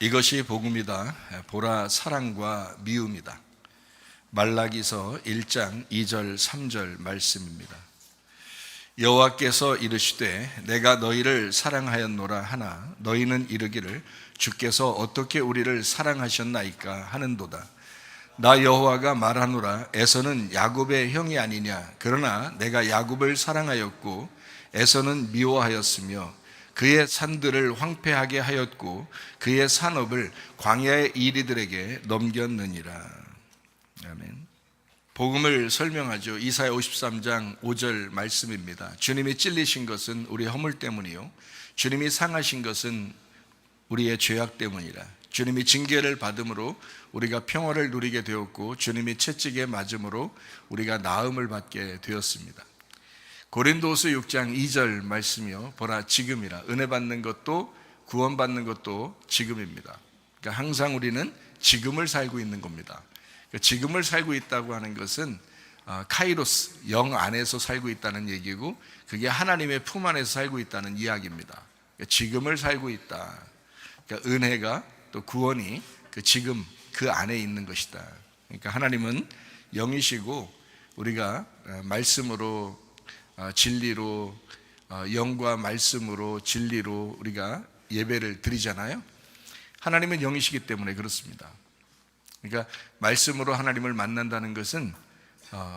이것이 복음이다. 보라 사랑과 미움이다. 말라기서 1장 2절 3절 말씀입니다. 여호와께서 이르시되 내가 너희를 사랑하였노라 하나 너희는 이르기를 주께서 어떻게 우리를 사랑하셨나이까 하는도다. 나 여호와가 말하노라 에서는 야곱의 형이 아니냐. 그러나 내가 야곱을 사랑하였고 에서는 미워하였으며 그의 산들을 황폐하게 하였고 그의 산업을 광야의 이리들에게 넘겼느니라. 아멘. 복음을 설명하죠. 이사야 53장 5절 말씀입니다. 주님이 찔리신 것은 우리 허물 때문이요 주님이 상하신 것은 우리의 죄악 때문이라. 주님이 징계를 받음으로 우리가 평화를 누리게 되었고 주님이 채찍에 맞음으로 우리가 나음을 받게 되었습니다. 고린도후서 6장 2절 말씀이요 보라 지금이라. 은혜 받는 것도 구원받는 것도 지금입니다. 그러니까 항상 우리는 지금을 살고 있는 겁니다. 그러니까 지금을 살고 있다고 하는 것은 카이로스, 영 안에서 살고 있다는 얘기고 그게 하나님의 품 안에서 살고 있다는 이야기입니다. 그러니까 지금을 살고 있다. 그러니까 은혜가 또 구원이 그 지금 그 안에 있는 것이다. 그러니까 하나님은 영이시고 우리가 말씀으로 진리로 영과 말씀으로 진리로 우리가 예배를 드리잖아요. 하나님은 영이시기 때문에 그렇습니다. 그러니까 말씀으로 하나님을 만난다는 것은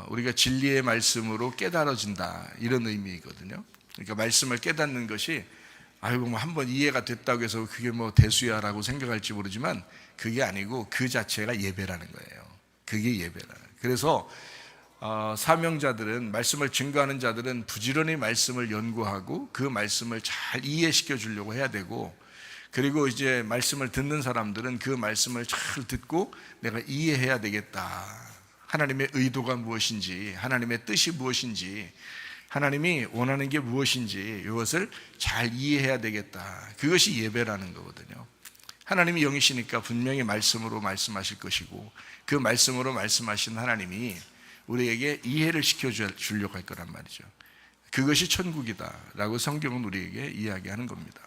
우리가 진리의 말씀으로 깨달아진다 이런 의미거든요. 그러니까 말씀을 깨닫는 것이 아이고 뭐 한번 이해가 됐다고 해서 그게 뭐 대수야라고 생각할지 모르지만 그게 아니고 그 자체가 예배라는 거예요. 그게 예배라. 그래서 사명자들은 말씀을 증거하는 자들은 부지런히 말씀을 연구하고 그 말씀을 잘 이해시켜 주려고 해야 되고 그리고 이제 말씀을 듣는 사람들은 그 말씀을 잘 듣고 내가 이해해야 되겠다. 하나님의 의도가 무엇인지 하나님의 뜻이 무엇인지 하나님이 원하는 게 무엇인지 이것을 잘 이해해야 되겠다. 그것이 예배라는 거거든요. 하나님이 영이시니까 분명히 말씀으로 말씀하실 것이고 그 말씀으로 말씀하신 하나님이 우리에게 이해를 시켜주려고 할 거란 말이죠. 그것이 천국이다 라고 성경은 우리에게 이야기하는 겁니다.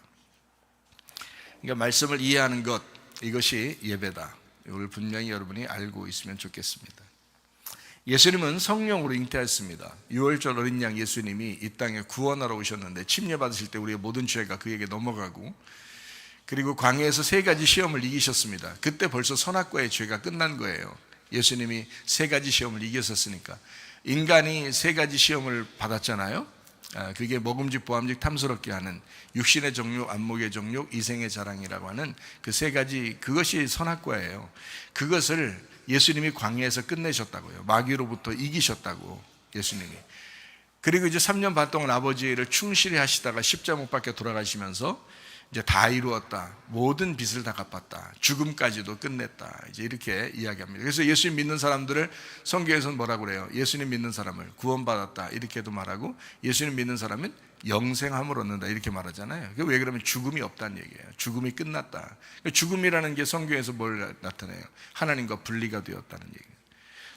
그러니까 말씀을 이해하는 것, 이것이 예배다. 이걸 분명히 여러분이 알고 있으면 좋겠습니다. 예수님은 성령으로 잉태했습니다. 6월절 어린 양 예수님이 이 땅에 구원하러 오셨는데 침례받으실 때 우리의 모든 죄가 그에게 넘어가고 그리고 광야에서 3가지 시험을 이기셨습니다. 그때 벌써 선악과의 죄가 끝난 거예요. 예수님이 3가지 시험을 이겼었으니까. 인간이 3가지 시험을 받았잖아요. 그게 먹음직 보암직 탐스럽게 하는 육신의 정욕, 안목의 정욕, 이생의 자랑이라고 하는 그 3가지, 그것이 선악과예요. 그것을 예수님이 광야에서 끝내셨다고요. 마귀로부터 이기셨다고 예수님이. 그리고 이제 3년 반 동안 아버지의 일을 충실히 하시다가 십자가 못 박혀 돌아가시면서 이제 다 이루었다. 모든 빚을 다 갚았다. 죽음까지도 끝냈다. 이제 이렇게 이야기합니다. 그래서 예수님 믿는 사람들을 성경에서는 뭐라고 그래요? 예수님 믿는 사람을 구원받았다. 이렇게도 말하고 예수님 믿는 사람은 영생함을 얻는다. 이렇게 말하잖아요. 왜 그러면 죽음이 없다는 얘기예요. 죽음이 끝났다. 죽음이라는 게 성경에서 뭘 나타내요? 하나님과 분리가 되었다는 얘기예요.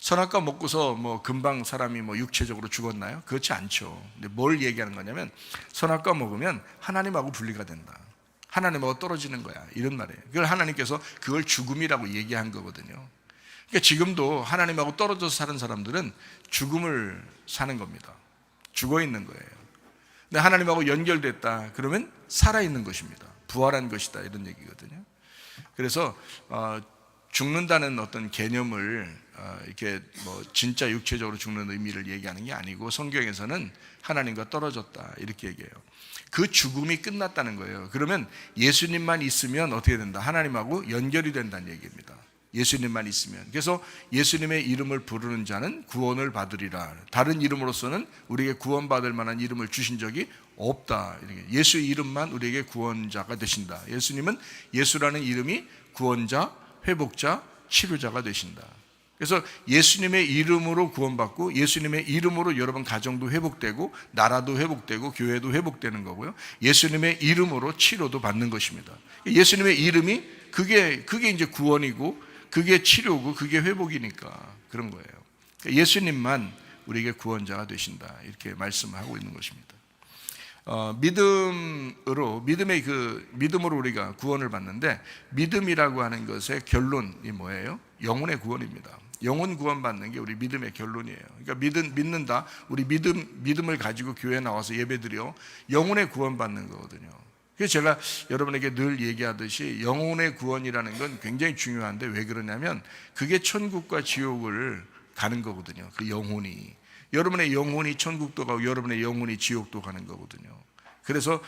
선악과 먹고서 뭐 금방 사람이 뭐 육체적으로 죽었나요? 그렇지 않죠. 근데 뭘 얘기하는 거냐면 선악과 먹으면 하나님하고 분리가 된다. 하나님하고 떨어지는 거야. 이런 말이에요. 그걸 하나님께서 그걸 죽음이라고 얘기한 거거든요. 그러니까 지금도 하나님하고 떨어져서 사는 사람들은 죽음을 사는 겁니다. 죽어 있는 거예요. 근데 하나님하고 연결됐다. 그러면 살아있는 것입니다. 부활한 것이다. 이런 얘기거든요. 그래서 죽는다는 어떤 개념을 이렇게 뭐 진짜 육체적으로 죽는 의미를 얘기하는 게 아니고 성경에서는 하나님과 떨어졌다. 이렇게 얘기해요. 그 죽음이 끝났다는 거예요. 그러면 예수님만 있으면 어떻게 된다? 하나님하고 연결이 된다는 얘기입니다. 예수님만 있으면. 그래서 예수님의 이름을 부르는 자는 구원을 받으리라. 다른 이름으로서는 우리에게 구원받을 만한 이름을 주신 적이 없다. 예수의 이름만 우리에게 구원자가 되신다. 예수님은 예수라는 이름이 구원자, 회복자, 치료자가 되신다. 그래서 예수님의 이름으로 구원받고 예수님의 이름으로 여러분 가정도 회복되고 나라도 회복되고 교회도 회복되는 거고요. 예수님의 이름으로 치료도 받는 것입니다. 예수님의 이름이 그게 이제 구원이고 그게 치료고 그게 회복이니까 그런 거예요. 예수님만 우리에게 구원자가 되신다. 이렇게 말씀을 하고 있는 것입니다. 믿음으로 우리가 구원을 받는데, 믿음이라고 하는 것의 결론이 뭐예요? 영혼의 구원입니다. 영혼 구원 받는 게 우리 믿음의 결론이에요. 그러니까 믿는다. 우리 믿음을 가지고 교회에 나와서 예배드려 영혼의 구원 받는 거거든요. 그래서 제가 여러분에게 늘 얘기하듯이 영혼의 구원이라는 건 굉장히 중요한데, 왜 그러냐면 그게 천국과 지옥을 가는 거거든요. 그 영혼이, 여러분의 영혼이 천국도 가고 여러분의 영혼이 지옥도 가는 거거든요. 그래서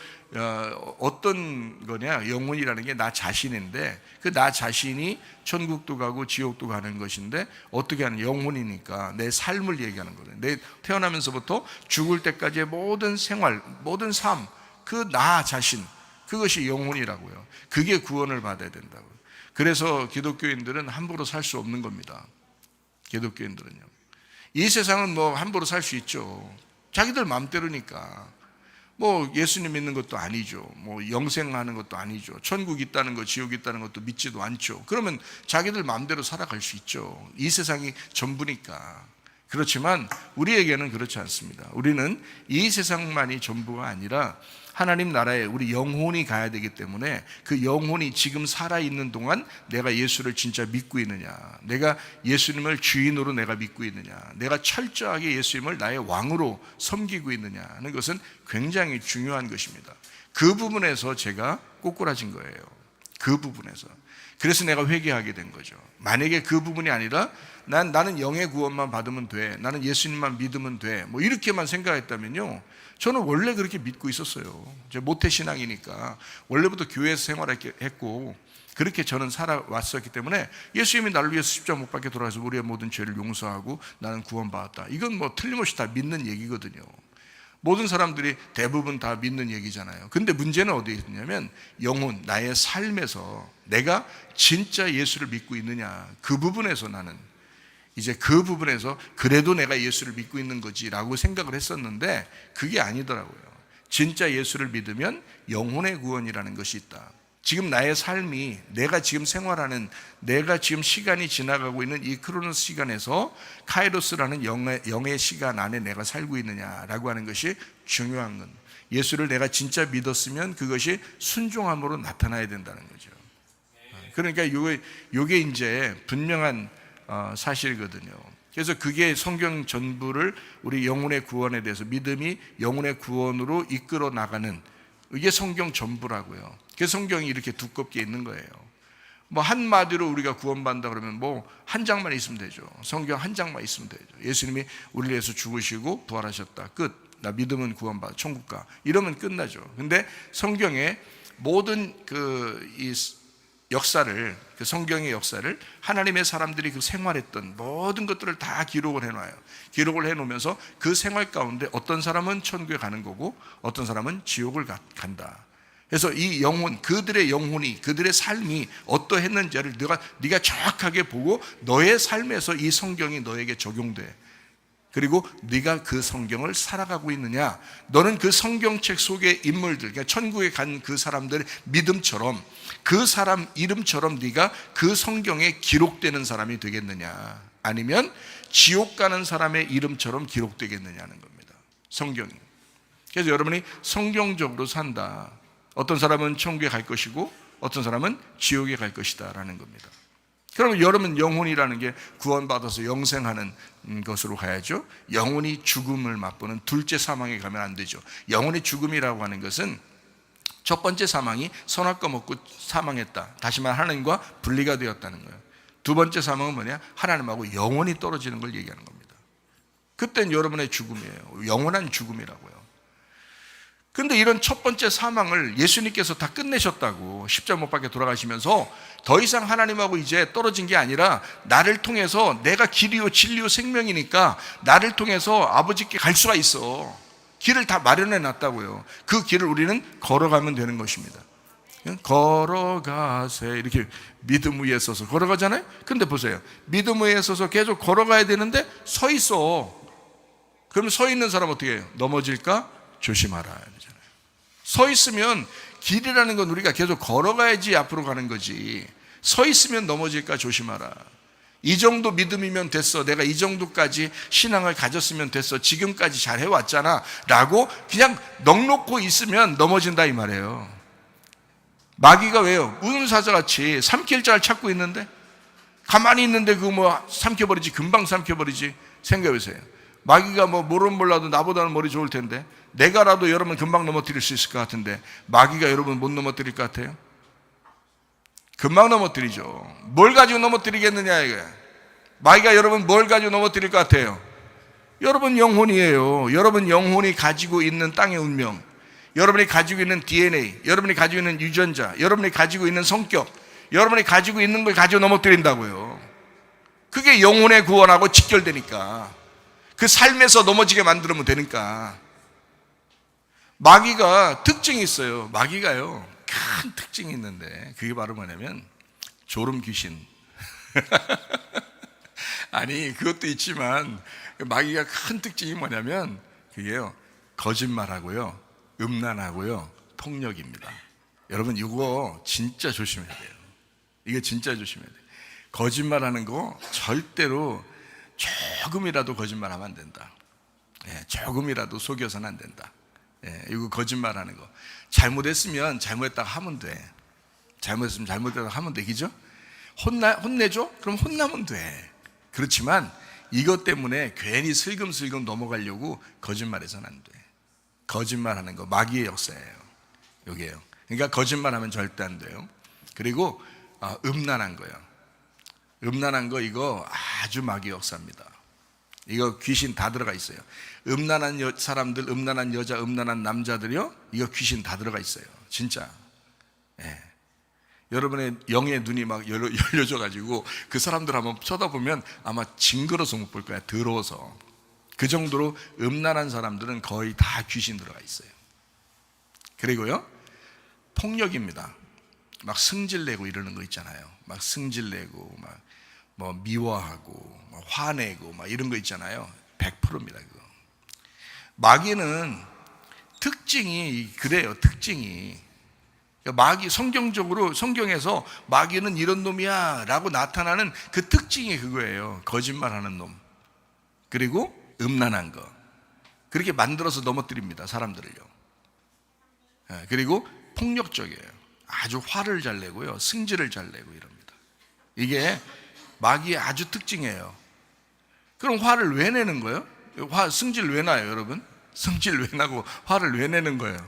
어떤 거냐, 영혼이라는 게 나 자신인데, 그 나 자신이 천국도 가고 지옥도 가는 것인데, 어떻게 하는, 영혼이니까 내 삶을 얘기하는 거예요. 내 태어나면서부터 죽을 때까지의 모든 생활, 모든 삶, 그 나 자신, 그것이 영혼이라고요. 그게 구원을 받아야 된다고요. 그래서 기독교인들은 함부로 살 수 없는 겁니다. 기독교인들은요, 이 세상은 뭐 함부로 살 수 있죠. 자기들 마음대로니까. 뭐 예수님 믿는 것도 아니죠. 뭐 영생하는 것도 아니죠. 천국 있다는 것, 지옥 있다는 것도 믿지도 않죠. 그러면 자기들 마음대로 살아갈 수 있죠. 이 세상이 전부니까. 그렇지만 우리에게는 그렇지 않습니다. 우리는 이 세상만이 전부가 아니라 하나님 나라에 우리 영혼이 가야 되기 때문에, 그 영혼이 지금 살아있는 동안 내가 예수를 진짜 믿고 있느냐, 내가 예수님을 주인으로 내가 믿고 있느냐, 내가 철저하게 예수님을 나의 왕으로 섬기고 있느냐 하는 것은 굉장히 중요한 것입니다. 그 부분에서 제가 꼬꾸라진 거예요. 그 부분에서. 그래서 내가 회개하게 된 거죠. 만약에 그 부분이 아니라 나는 영의 구원만 받으면 돼, 나는 예수님만 믿으면 돼, 뭐 이렇게만 생각했다면요, 저는 원래 그렇게 믿고 있었어요. 제 모태신앙이니까 원래부터 교회에서 생활했고 그렇게 저는 살아왔었기 때문에, 예수님이 나를 위해서 십자가 못 박혀 돌아가서 우리의 모든 죄를 용서하고 나는 구원받았다, 이건 뭐 틀림없이 다 믿는 얘기거든요. 모든 사람들이 대부분 다 믿는 얘기잖아요. 근데 문제는 어디에 있냐면, 영혼, 나의 삶에서 내가 진짜 예수를 믿고 있느냐, 그 부분에서 나는 이제 그 부분에서 그래도 내가 예수를 믿고 있는 거지 라고 생각을 했었는데, 그게 아니더라고요. 진짜 예수를 믿으면 영혼의 구원이라는 것이 있다. 지금 나의 삶이, 내가 지금 생활하는, 내가 지금 시간이 지나가고 있는 이 크로노스 시간에서 카이로스라는 영의 시간 안에 내가 살고 있느냐라고 하는 것이 중요한 건, 예수를 내가 진짜 믿었으면 그것이 순종함으로 나타나야 된다는 거죠. 그러니까 요게 이제 분명한 사실이거든요. 그래서 그게 성경 전부를 우리 영혼의 구원에 대해서, 믿음이 영혼의 구원으로 이끌어 나가는, 이게 성경 전부라고요. 그래서 성경이 이렇게 두껍게 있는 거예요. 뭐 한마디로 우리가 구원받는다 그러면 뭐 한 장만 있으면 되죠. 성경 한 장만 있으면 되죠. 예수님이 우리를 위해서 죽으시고 부활하셨다, 끝. 나 믿으면 구원받아, 천국 가, 이러면 끝나죠. 근데 성경의 모든 이 역사를, 그 성경의 역사를 하나님의 사람들이 그 생활했던 모든 것들을 다 기록을 해놔요. 기록을 해놓으면서 그 생활 가운데 어떤 사람은 천국에 가는 거고 어떤 사람은 지옥을 간다. 그래서 이 영혼, 그들의 영혼이, 그들의 삶이 어떠했는지를 네가 정확하게 보고 너의 삶에서 이 성경이 너에게 적용돼. 그리고 네가 그 성경을 살아가고 있느냐, 너는 그 성경책 속의 인물들, 그러니까 천국에 간 그 사람들의 믿음처럼, 그 사람 이름처럼 네가 그 성경에 기록되는 사람이 되겠느냐, 아니면 지옥 가는 사람의 이름처럼 기록되겠느냐는 겁니다, 성경이. 그래서 여러분이 성경적으로 산다, 어떤 사람은 천국에 갈 것이고 어떤 사람은 지옥에 갈 것이다 라는 겁니다. 그러면 여러분, 영혼이라는 게 구원받아서 영생하는 것으로 가야죠. 영혼이 죽음을 맛보는 둘째 사망에 가면 안 되죠. 영혼의 죽음이라고 하는 것은 첫 번째 사망이 선악과 먹고 사망했다, 다시 말해 하나님과 분리가 되었다는 거예요. 두 번째 사망은 뭐냐, 하나님하고 영원히 떨어지는 걸 얘기하는 겁니다. 그때는 여러분의 죽음이에요. 영원한 죽음이라고요. 근데 이런 첫 번째 사망을 예수님께서 다 끝내셨다고, 십자가 못 박혀 돌아가시면서 더 이상 하나님하고 이제 떨어진 게 아니라 나를 통해서, 내가 길이요 진리요 생명이니까 나를 통해서 아버지께 갈 수가 있어. 길을 다 마련해 놨다고요. 그 길을 우리는 걸어가면 되는 것입니다. 걸어가세, 이렇게 믿음 위에 서서 걸어가잖아요. 근데 보세요, 믿음 위에 서서 계속 걸어가야 되는데 서 있어. 그럼 서 있는 사람 어떻게 해요? 넘어질까 조심하라 그러잖아요. 서 있으면, 길이라는 건 우리가 계속 걸어가야지 앞으로 가는 거지, 서 있으면 넘어질까 조심하라. 이 정도 믿음이면 됐어. 내가 이 정도까지 신앙을 가졌으면 됐어. 지금까지 잘 해왔잖아. 라고 그냥 넋놓고 있으면 넘어진다 이 말이에요. 마귀가 왜요? 우는사자같이 삼킬 자를 찾고 있는데, 가만히 있는데 그거 뭐 삼켜버리지. 금방 삼켜버리지. 생각해보세요. 마귀가 뭐 모르면 몰라도 나보다는 머리 좋을 텐데, 내가라도 여러분 금방 넘어뜨릴 수 있을 것 같은데, 마귀가 여러분 못 넘어뜨릴 것 같아요? 금방 넘어뜨리죠. 뭘 가지고 넘어뜨리겠느냐 이게. 마귀가 여러분 뭘 가지고 넘어뜨릴 것 같아요? 여러분 영혼이에요. 여러분 영혼이 가지고 있는 땅의 운명, 여러분이 가지고 있는 DNA, 여러분이 가지고 있는 유전자, 여러분이 가지고 있는 성격, 여러분이 가지고 있는 걸 가지고 넘어뜨린다고요. 그게 영혼의 구원하고 직결되니까, 그 삶에서 넘어지게 만들면 되니까. 마귀가 특징이 있어요. 마귀가요, 큰 특징이 있는데, 그게 바로 뭐냐면 졸음 귀신. 아니, 그것도 있지만 마귀가 큰 특징이 뭐냐면 그게요, 거짓말하고요, 음란하고요, 폭력입니다. 여러분 이거 진짜 조심해야 돼요. 이거 진짜 조심해야 돼요. 거짓말하는 거 절대로 조금이라도 거짓말하면 안 된다. 조금이라도 속여서는 안 된다. 이거 거짓말하는 거, 잘못했으면 잘못했다고 하면 돼. 잘못했으면 잘못했다고 하면 돼. 그죠? 혼내줘? 그럼 혼나면 돼. 그렇지만 이것 때문에 괜히 슬금슬금 넘어가려고 거짓말해서는 안 돼. 거짓말하는 거 마귀의 역사예요. 여기에요. 그러니까 거짓말하면 절대 안 돼요. 그리고 음란한 거예요. 음란한 거, 이거 아주 마귀의 역사입니다. 이거 귀신 다 들어가 있어요. 음란한 사람들, 음란한 여자, 음란한 남자들이요, 이거 귀신 다 들어가 있어요. 진짜. 여러분의 영의 눈이 막 열려져가지고 그 사람들 한번 쳐다보면 아마 징그러서 못 볼 거야. 더러워서. 그 정도로 음란한 사람들은 거의 다 귀신 들어가 있어요. 그리고요, 폭력입니다. 막 승질내고 이러는 거 있잖아요. 막 승질내고 막 뭐 미워하고 막 화내고 막 이런 거 있잖아요. 100%입니다 그거. 마귀는 특징이 그래요. 특징이, 마귀, 성경적으로, 성경에서 마귀는 이런 놈이야 라고 나타나는 그 특징이 그거예요. 거짓말하는 놈, 그리고 음란한 거, 그렇게 만들어서 넘어뜨립니다 사람들을요. 그리고 폭력적이에요. 아주 화를 잘 내고요, 승질을 잘 내고 이럽니다. 이게 마귀의 아주 특징이에요. 그럼 화를 왜 내는 거예요? 승질 왜 나요 여러분? 승질 왜 나고 화를 왜 내는 거예요?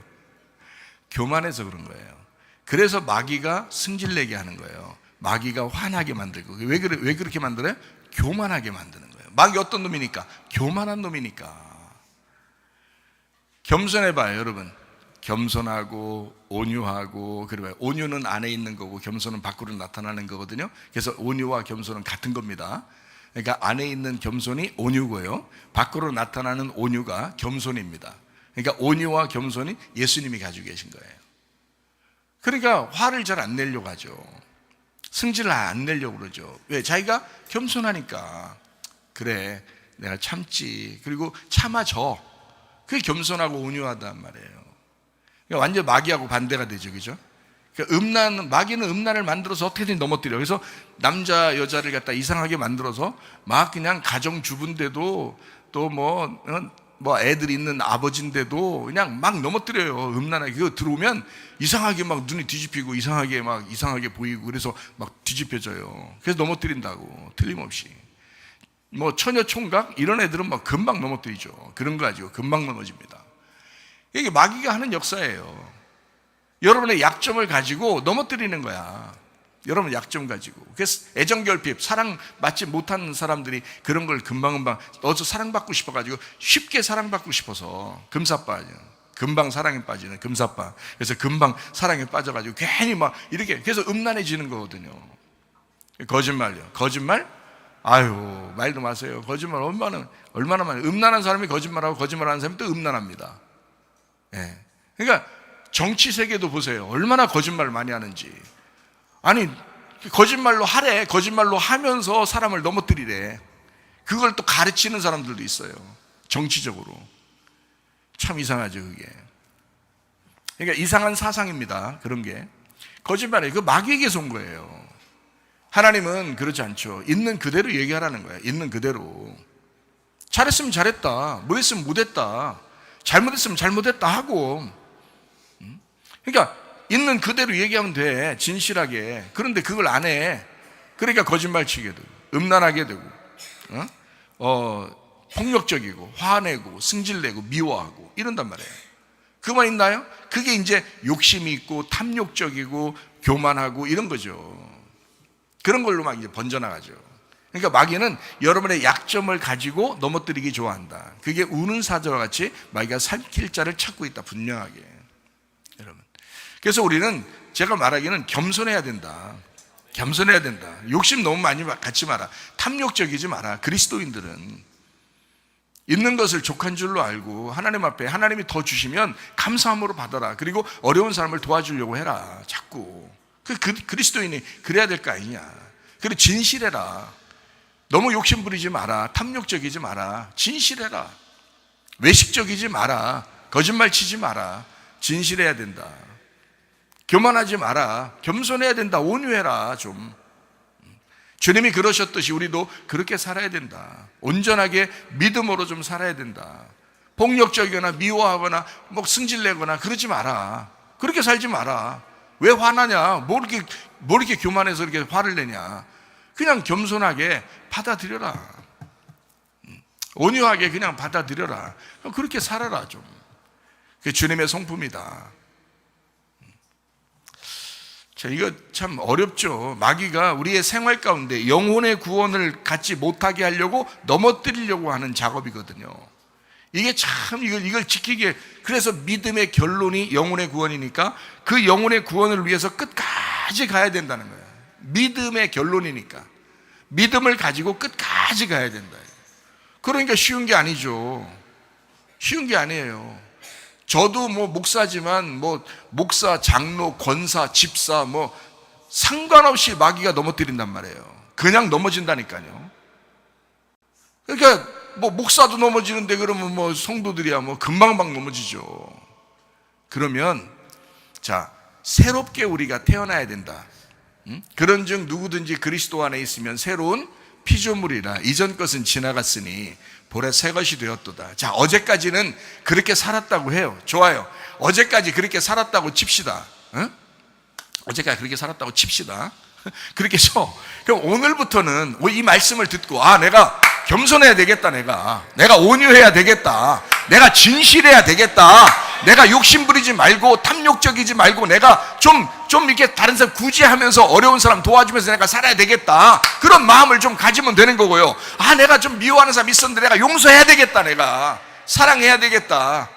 교만해서 그런 거예요. 그래서 마귀가 승질내게 하는 거예요. 마귀가 화나게 만들고. 왜 그렇게 만들어요? 교만하게 만드는 거예요. 마귀 어떤 놈이니까? 교만한 놈이니까. 겸손해봐요 여러분. 겸손하고 온유하고, 그리고 온유는 안에 있는 거고 겸손은 밖으로 나타나는 거거든요. 그래서 온유와 겸손은 같은 겁니다. 그러니까 안에 있는 겸손이 온유고요, 밖으로 나타나는 온유가 겸손입니다. 그러니까 온유와 겸손이 예수님이 가지고 계신 거예요. 그러니까 화를 잘 안 내려고 하죠. 승질을 안 내려고 그러죠. 왜? 자기가 겸손하니까. 그래, 내가 참지. 그리고 참아줘. 그게 겸손하고 온유하단 말이에요. 그러니까 완전 마귀하고 반대가 되죠. 그죠? 그러니까 마귀는 음란을 만들어서 어떻게든 넘어뜨려. 그래서 남자 여자를 갖다 이상하게 만들어서 막 그냥 가정주부인데도 또 뭐 애들 있는 아버지인데도 그냥 막 넘어뜨려요. 음란하게. 그거 들어오면 이상하게 막 눈이 뒤집히고 이상하게 보이고, 그래서 막 뒤집혀져요. 그래서 넘어뜨린다고. 틀림없이. 뭐 처녀 총각 이런 애들은 막 금방 넘어뜨리죠. 그런 거 가지고 금방 넘어집니다. 이게 마귀가 하는 역사예요. 여러분의 약점을 가지고 넘어뜨리는 거야. 여러분 약점 가지고. 그래서 애정결핍, 사랑 받지 못하는 사람들이 그런 걸 금방금방 어서 사랑받고 싶어가지고 쉽게 사랑받고 싶어서 금사빠, 금방 사랑에 빠지는 금사빠. 그래서 금방 사랑에 빠져가지고 괜히 막 이렇게, 그래서 음란해지는 거거든요. 거짓말요. 거짓말? 아유, 말도 마세요. 거짓말 얼마나 많이. 음란한 사람이 거짓말하고 거짓말하는 사람이 또 음란합니다. 그러니까 정치 세계도 보세요. 얼마나 거짓말을 많이 하는지. 아니, 거짓말로 하래. 거짓말로 하면서 사람을 넘어뜨리래. 그걸 또 가르치는 사람들도 있어요. 정치적으로. 참 이상하죠, 그게. 그러니까 이상한 사상입니다. 그런 게. 거짓말이에요. 그 마귀에게서 온 거예요. 하나님은 그렇지 않죠. 있는 그대로 얘기하라는 거예요. 있는 그대로. 잘했으면 잘했다, 못했으면 못했다, 잘못했으면 잘못했다 하고. 그러니까 있는 그대로 얘기하면 돼, 진실하게. 그런데 그걸 안 해. 그러니까 거짓말치게 되고, 음란하게 되고, 폭력적이고, 화내고, 승질내고, 미워하고 이런단 말이에요. 그만 있나요? 그게 이제 욕심이 있고 탐욕적이고 교만하고 이런 거죠. 그런 걸로 막 이제 번져나가죠. 그러니까 마귀는 여러분의 약점을 가지고 넘어뜨리기 좋아한다. 그게 우는 사자와 같이 마귀가 살킬 자를 찾고 있다, 분명하게. 여러분, 그래서 우리는, 제가 말하기는 겸손해야 된다. 겸손해야 된다. 욕심 너무 많이 갖지 마라. 탐욕적이지 마라. 그리스도인들은 있는 것을 족한 줄로 알고 하나님 앞에 하나님이 더 주시면 감사함으로 받아라. 그리고 어려운 사람을 도와주려고 해라. 자꾸 그리스도인이 그래야 될 거 아니냐. 그리고 진실해라. 너무 욕심 부리지 마라. 탐욕적이지 마라. 진실해라. 외식적이지 마라. 거짓말 치지 마라. 진실해야 된다. 교만하지 마라. 겸손해야 된다. 온유해라. 좀 주님이 그러셨듯이 우리도 그렇게 살아야 된다. 온전하게 믿음으로 좀 살아야 된다. 폭력적이거나 미워하거나 뭐 승질내거나 그러지 마라. 그렇게 살지 마라. 왜 화나냐? 뭐 이렇게 교만해서 이렇게 화를 내냐? 그냥 겸손하게 받아들여라. 온유하게 그냥 받아들여라. 그렇게 살아라 좀. 그게 주님의 성품이다. 자, 이거 참 어렵죠. 마귀가 우리의 생활 가운데 영혼의 구원을 갖지 못하게 하려고 넘어뜨리려고 하는 작업이거든요. 이게 참 이걸 지키기에, 그래서 믿음의 결론이 영혼의 구원이니까 그 영혼의 구원을 위해서 끝까지 가야 된다는 거예요. 믿음의 결론이니까 믿음을 가지고 끝까지 가야 된다. 그러니까 쉬운 게 아니죠. 쉬운 게 아니에요. 저도 뭐 목사지만 뭐 목사, 장로, 권사, 집사 뭐 상관없이 마귀가 넘어뜨린단 말이에요. 그냥 넘어진다니까요. 그러니까 뭐 목사도 넘어지는데 그러면 뭐 성도들이야 뭐 금방방 넘어지죠. 그러면 자, 새롭게 우리가 태어나야 된다. 그런즉 누구든지 그리스도 안에 있으면 새로운 피조물이라. 이전 것은 지나갔으니 보라 새 것이 되었도다. 자, 어제까지는 그렇게 살았다고 해요. 좋아요. 어제까지 그렇게 살았다고 칩시다. 어제까지 그렇게 살았다고 칩시다. 그렇게 쳐. 그럼 오늘부터는 이 말씀을 듣고, 내가 겸손해야 되겠다. 내가 온유해야 되겠다. 내가 진실해야 되겠다. 내가 욕심 부리지 말고 탐욕적이지 말고 내가 좀 이렇게 다른 사람 구제하면서 어려운 사람 도와주면서 내가 살아야 되겠다. 그런 마음을 좀 가지면 되는 거고요. 내가 좀 미워하는 사람 있었는데 내가 용서해야 되겠다. 내가 사랑해야 되겠다.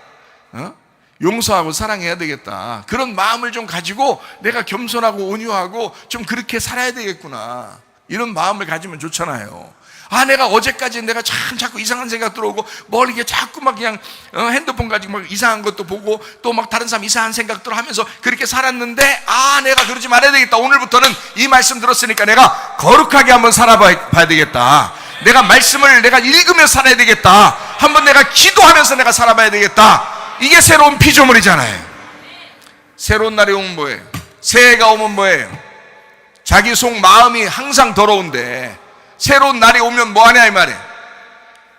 용서하고 사랑해야 되겠다. 그런 마음을 좀 가지고 내가 겸손하고 온유하고 좀 그렇게 살아야 되겠구나. 이런 마음을 가지면 좋잖아요. 내가 어제까지 내가 참 자꾸 이상한 생각 들어오고 뭘 이게 자꾸 막 그냥 핸드폰 가지고 막 이상한 것도 보고 또 막 다른 사람 이상한 생각들 하면서 그렇게 살았는데 내가 그러지 말아야 되겠다. 오늘부터는 이 말씀 들었으니까 내가 거룩하게 한번 살아봐야 되겠다. 내가 말씀을 내가 읽으며 살아야 되겠다. 한번 내가 기도하면서 내가 살아봐야 되겠다. 이게 새로운 피조물이잖아요. 새로운 날이 오면 뭐예요? 새해가 오면 뭐예요? 자기 속 마음이 항상 더러운데 새로운 날이 오면 뭐하냐 이 말이에요.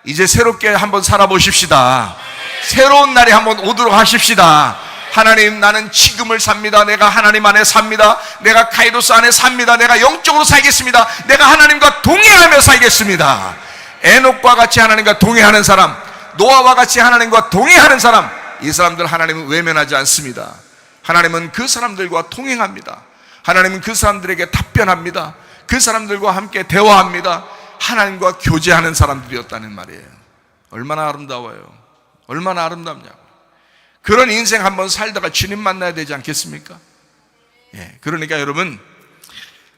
이제 새롭게 한번 살아보십시다. 새로운 날이 한번 오도록 하십시다. 하나님, 나는 지금을 삽니다. 내가 하나님 안에 삽니다. 내가 카이로스 안에 삽니다. 내가 영적으로 살겠습니다. 내가 하나님과 동행하며 살겠습니다. 에녹과 같이 하나님과 동행하는 사람, 노아와 같이 하나님과 동행하는 사람, 이 사람들 하나님은 외면하지 않습니다. 하나님은 그 사람들과 동행합니다. 하나님은 그 사람들에게 답변합니다. 그 사람들과 함께 대화합니다. 하나님과 교제하는 사람들이었다는 말이에요. 얼마나 아름다워요. 얼마나 아름답냐고. 그런 인생 한번 살다가 주님 만나야 되지 않겠습니까? 그러니까 여러분,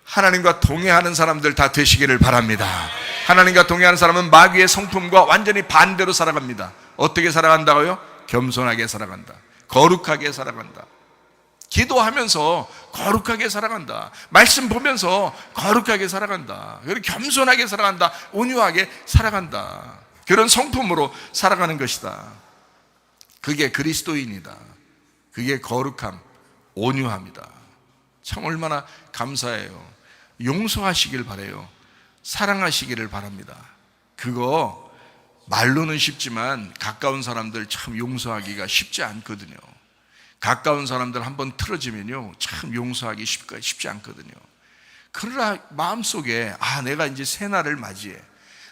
하나님과 동행하는 사람들 다 되시기를 바랍니다. 하나님과 동행하는 사람은 마귀의 성품과 완전히 반대로 살아갑니다. 어떻게 살아간다고요? 겸손하게 살아간다. 거룩하게 살아간다. 기도하면서 거룩하게 살아간다. 말씀 보면서 거룩하게 살아간다. 그리고 겸손하게 살아간다. 온유하게 살아간다. 그런 성품으로 살아가는 것이다. 그게 그리스도인이다. 그게 거룩함, 온유함이다. 참 얼마나 감사해요. 용서하시길 바라요. 사랑하시기를 바랍니다. 그거 말로는 쉽지만 가까운 사람들 참 용서하기가 쉽지 않거든요. 가까운 사람들 한번 틀어지면요, 참 용서하기 쉽지 않거든요. 그러나 마음속에 내가 이제 새 날을 맞이해.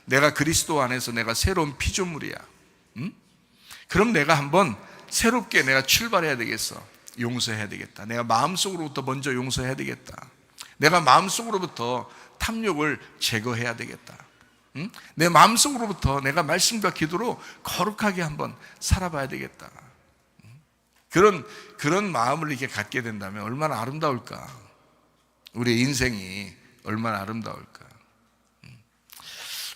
내가 그리스도 안에서 내가 새로운 피조물이야. 그럼 내가 한번 새롭게 내가 출발해야 되겠어. 용서해야 되겠다. 내가 마음속으로부터 먼저 용서해야 되겠다. 내가 마음속으로부터 탐욕을 제거해야 되겠다. 내 마음속으로부터 내가 말씀과 기도로 거룩하게 한번 살아봐야 되겠다. 그런 마음을 이렇게 갖게 된다면 얼마나 아름다울까? 우리의 인생이 얼마나 아름다울까?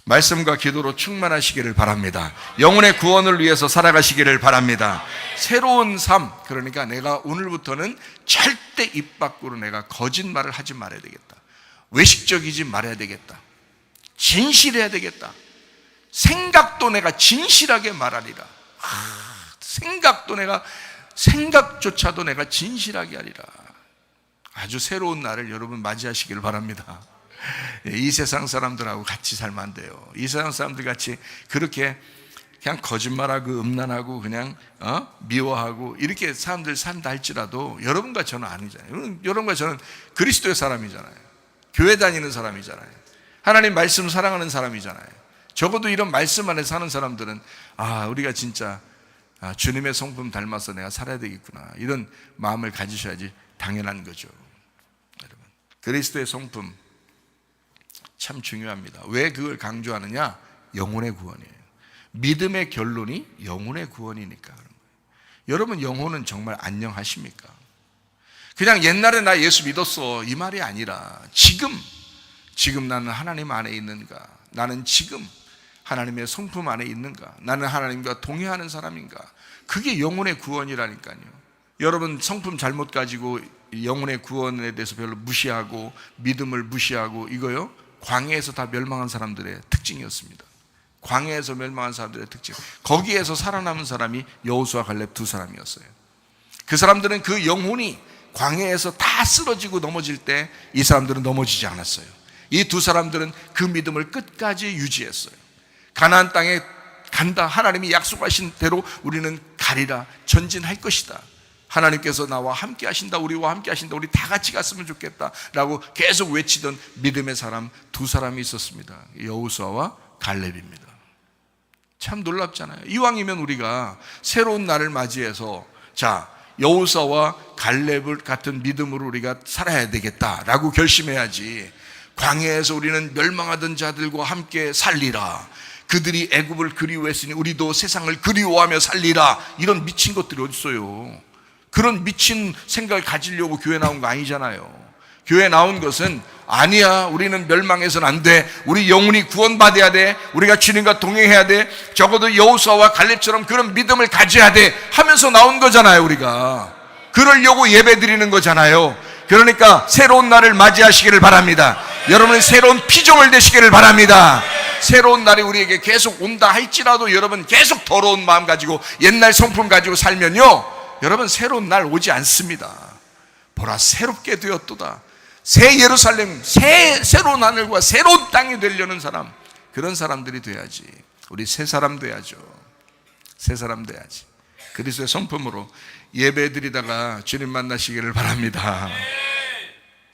말씀과 기도로 충만하시기를 바랍니다. 영혼의 구원을 위해서 살아가시기를 바랍니다. 새로운 삶, 그러니까 내가 오늘부터는 절대 입 밖으로 내가 거짓말을 하지 말아야 되겠다. 외식적이지 말아야 되겠다. 진실해야 되겠다. 생각도 내가 진실하게 말하리라. 생각조차도 내가 진실하게 하리라. 아주 새로운 날을 여러분 맞이하시기를 바랍니다. 이 세상 사람들하고 같이 살면 안 돼요. 이 세상 사람들 같이 그렇게 그냥 거짓말하고 음란하고 그냥 미워하고 이렇게 사람들 산다 할지라도 여러분과 저는 아니잖아요. 여러분과 저는 그리스도의 사람이잖아요. 교회 다니는 사람이잖아요. 하나님 말씀 사랑하는 사람이잖아요. 적어도 이런 말씀 안에 사는 사람들은 우리가 진짜 주님의 성품 닮아서 내가 살아야 되겠구나, 이런 마음을 가지셔야지 당연한 거죠. 여러분, 그리스도의 성품 참 중요합니다. 왜 그걸 강조하느냐? 영혼의 구원이에요. 믿음의 결론이 영혼의 구원이니까 그런 거예요. 여러분 영혼은 정말 안녕하십니까? 그냥 옛날에 나 예수 믿었어 이 말이 아니라 지금 나는 하나님 안에 있는가? 나는 지금 하나님의 성품 안에 있는가? 나는 하나님과 동행하는 사람인가? 그게 영혼의 구원이라니까요. 여러분 성품 잘못 가지고 영혼의 구원에 대해서 별로 무시하고 믿음을 무시하고, 이거요 광야에서 다 멸망한 사람들의 특징이었습니다. 광야에서 멸망한 사람들의 특징, 거기에서 살아남은 사람이 여호수아 갈렙 두 사람이었어요. 그 사람들은 그 영혼이 광야에서 다 쓰러지고 넘어질 때 이 사람들은 넘어지지 않았어요. 이 두 사람들은 그 믿음을 끝까지 유지했어요. 가나안 땅에 간다, 하나님이 약속하신 대로 우리는 가리라, 전진할 것이다, 하나님께서 나와 함께 하신다, 우리와 함께 하신다, 우리 다 같이 갔으면 좋겠다 라고 계속 외치던 믿음의 사람 두 사람이 있었습니다. 여호수아와 갈렙입니다. 참 놀랍잖아요. 이왕이면 우리가 새로운 날을 맞이해서 여호수아와 갈렙을 같은 믿음으로 우리가 살아야 되겠다라고 결심해야지, 광야에서 우리는 멸망하던 자들과 함께 살리라, 그들이 애굽을 그리워했으니 우리도 세상을 그리워하며 살리라, 이런 미친 것들이 어디 있어요? 그런 미친 생각을 가지려고 교회 나온 거 아니잖아요. 교회 나온 것은 아니야, 우리는 멸망해서는 안 돼, 우리 영혼이 구원받아야 돼, 우리가 주님과 동행해야 돼, 적어도 여호수아와 갈렙처럼 그런 믿음을 가져야 돼 하면서 나온 거잖아요. 우리가 그러려고 예배 드리는 거잖아요. 그러니까 새로운 날을 맞이하시기를 바랍니다. 여러분은 새로운 피조물 되시기를 바랍니다. 새로운 날이 우리에게 계속 온다 할지라도 여러분 계속 더러운 마음 가지고 옛날 성품 가지고 살면요, 여러분 새로운 날 오지 않습니다. 보라, 새롭게 되었도다. 새 예루살렘, 새로운 하늘과 새로운 땅이 되려는 사람, 그런 사람들이 돼야지. 우리 새 사람 돼야죠. 새 사람 돼야지. 그리스도의 성품으로 예배 드리다가 주님 만나시기를 바랍니다.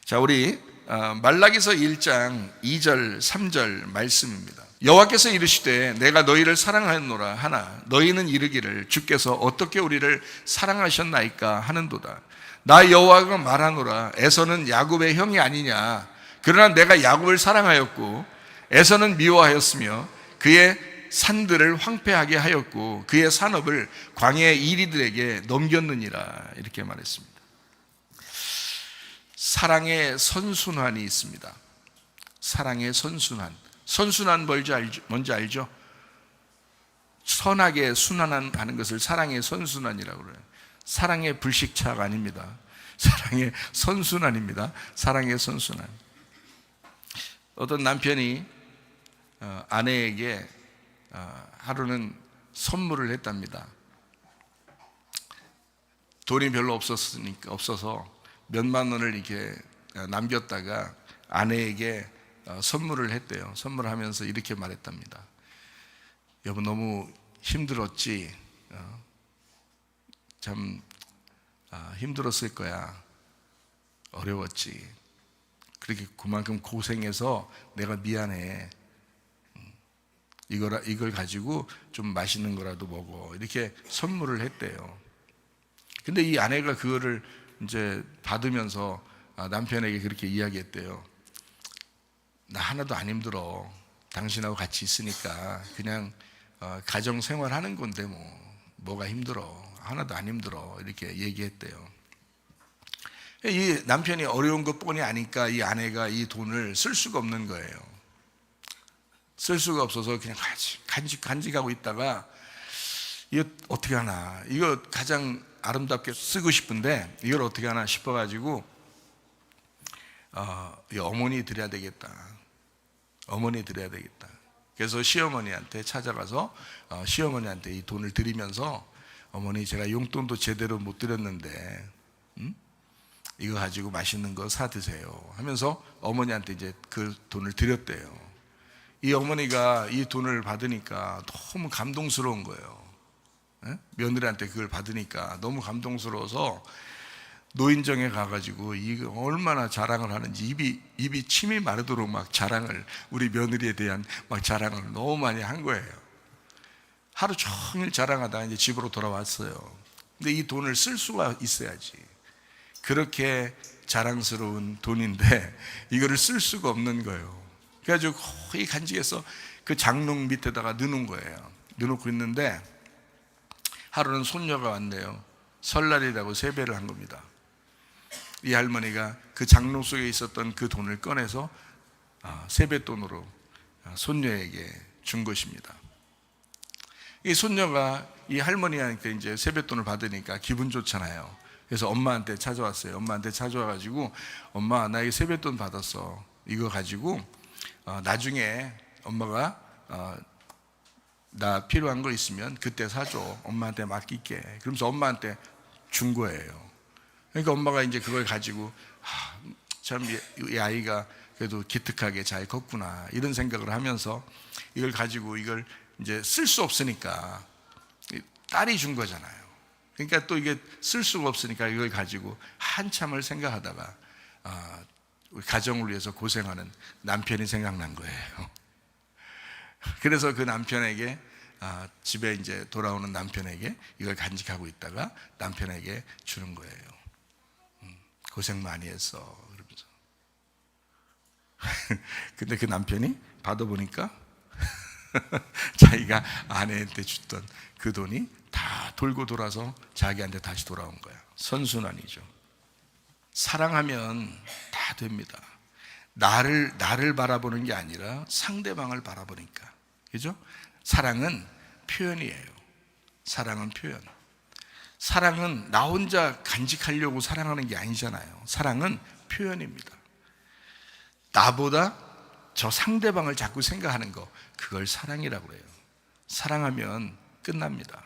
자, 우리 말라기서 1장 2절 3절 말씀입니다. 여호와께서 이르시되 내가 너희를 사랑하노라 하나 너희는 이르기를 주께서 어떻게 우리를 사랑하셨나이까 하는도다. 나 여호와가 말하노라 에서는 야곱의 형이 아니냐. 그러나 내가 야곱을 사랑하였고 에서는 미워하였으며 그의 산들을 황폐하게 하였고 그의 산업을 광야의 이리들에게 넘겼느니라. 이렇게 말했습니다. 사랑의 선순환이 있습니다. 사랑의 선순환. 선순환 뭔지 알죠? 선하게 순환하는 것을 사랑의 선순환이라고 그래요. 사랑의 불식차가 아닙니다. 사랑의 선순환입니다. 사랑의 선순환. 어떤 남편이 아내에게 하루는 선물을 했답니다. 돈이 별로 없어서 몇만 원을 이렇게 남겼다가 아내에게 선물을 했대요. 선물하면서 이렇게 말했답니다. 여보, 너무 힘들었지? 참 힘들었을 거야. 어려웠지. 그렇게 그만큼 고생해서 내가 미안해. 이걸 가지고 좀 맛있는 거라도 먹어. 이렇게 선물을 했대요. 근데 이 아내가 그거를 이제 받으면서 남편에게 그렇게 이야기했대요. 나 하나도 안 힘들어. 당신하고 같이 있으니까 그냥 가정 생활하는 건데 뭐가 힘들어. 하나도 안 힘들어. 이렇게 얘기했대요. 이 남편이 어려운 것 뻔히 아니까 이 아내가 이 돈을 쓸 수가 없는 거예요. 쓸 수가 없어서 그냥 간직하고 있다가 이거 어떻게 하나, 이거 가장 아름답게 쓰고 싶은데 이걸 어떻게 하나 싶어가지고 어머니 드려야 되겠다. 어머니 드려야 되겠다. 그래서 시어머니한테 찾아가서 시어머니한테 이 돈을 드리면서 어머니, 제가 용돈도 제대로 못 드렸는데 이거 가지고 맛있는 거 사 드세요 하면서 어머니한테 이제 그 돈을 드렸대요. 이 어머니가 이 돈을 받으니까 너무 감동스러운 거예요. 며느리한테 그걸 받으니까 너무 감동스러워서 노인정에 가가지고 이거 얼마나 자랑을 하는지 입이 침이 마르도록 막 자랑을, 우리 며느리에 대한 막 자랑을 너무 많이 한 거예요. 하루 종일 자랑하다가 이제 집으로 돌아왔어요. 근데 이 돈을 쓸 수가 있어야지. 그렇게 자랑스러운 돈인데 이거를 쓸 수가 없는 거예요. 그래가지고 거의 간직해서 그 장롱 밑에다가 넣어놓은 거예요. 넣어놓고 있는데 하루는 손녀가 왔네요. 설날이라고 세배를 한 겁니다. 이 할머니가 그 장롱 속에 있었던 그 돈을 꺼내서 세뱃돈으로 손녀에게 준 것입니다. 이 손녀가 이 할머니한테 이제 세뱃돈을 받으니까 기분 좋잖아요. 그래서 엄마한테 찾아왔어요. 엄마한테 찾아와가지고, 엄마, 나 이 세뱃돈 받았어. 이거 가지고 나중에 엄마가 나 필요한 거 있으면 그때 사줘. 엄마한테 맡길게. 그러면서 엄마한테 준 거예요. 그러니까 엄마가 이제 그걸 가지고 참 이 아이가 그래도 기특하게 잘 컸구나 이런 생각을 하면서 이걸 가지고 이걸 이제 쓸 수 없으니까 딸이 준 거잖아요. 그러니까 또 이게 쓸 수가 없으니까 이걸 가지고 한참을 생각하다가 우리 가정을 위해서 고생하는 남편이 생각난 거예요. 그래서 그 남편에게 집에 이제 돌아오는 남편에게 이걸 간직하고 있다가 남편에게 주는 거예요. 고생 많이 했어 그러면서. 근데 그 남편이 받아보니까 자기가 아내한테 줬던 그 돈이 다 돌고 돌아서 자기한테 다시 돌아온 거야. 선순환이죠. 사랑하면 다 됩니다. 나를 바라보는 게 아니라 상대방을 바라보니까. 그죠? 사랑은 표현이에요. 사랑은 표현. 사랑은 나 혼자 간직하려고 사랑하는 게 아니잖아요. 사랑은 표현입니다. 나보다 저 상대방을 자꾸 생각하는 거, 그걸 사랑이라고 해요. 사랑하면 끝납니다.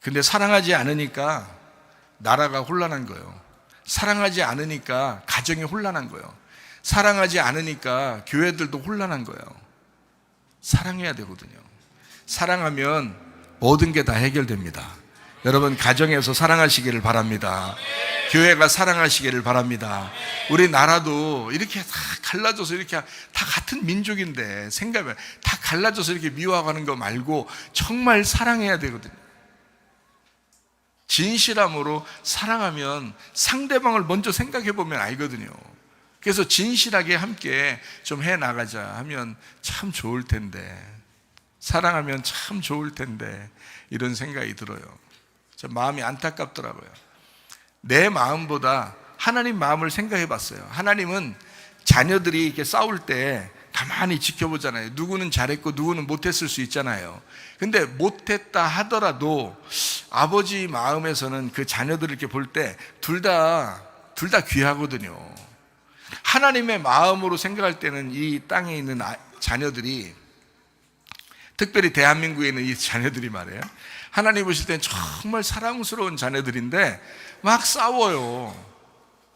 근데 사랑하지 않으니까 나라가 혼란한 거예요. 사랑하지 않으니까 가정이 혼란한 거예요. 사랑하지 않으니까 교회들도 혼란한 거예요. 사랑해야 되거든요. 사랑하면 모든 게 다 해결됩니다. 여러분, 가정에서 사랑하시기를 바랍니다. 교회가 사랑하시기를 바랍니다. 우리 나라도 이렇게 다 갈라져서 이렇게 다 같은 민족인데 생각을 다 갈라져서 이렇게 미워하는 거 말고 정말 사랑해야 되거든요. 진실함으로 사랑하면 상대방을 먼저 생각해 보면 알거든요. 그래서 진실하게 함께 좀 해 나가자 하면 참 좋을 텐데, 사랑하면 참 좋을 텐데, 이런 생각이 들어요. 저 마음이 안타깝더라고요. 내 마음보다 하나님 마음을 생각해 봤어요. 하나님은 자녀들이 이렇게 싸울 때 가만히 지켜보잖아요. 누구는 잘했고 누구는 못했을 수 있잖아요. 근데 못했다 하더라도 아버지 마음에서는 그 자녀들을 이렇게 볼 때 둘 다 귀하거든요. 하나님의 마음으로 생각할 때는 이 땅에 있는 자녀들이, 특별히 대한민국에 있는 이 자녀들이 말이에요, 하나님 보실 때는 정말 사랑스러운 자녀들인데 막 싸워요.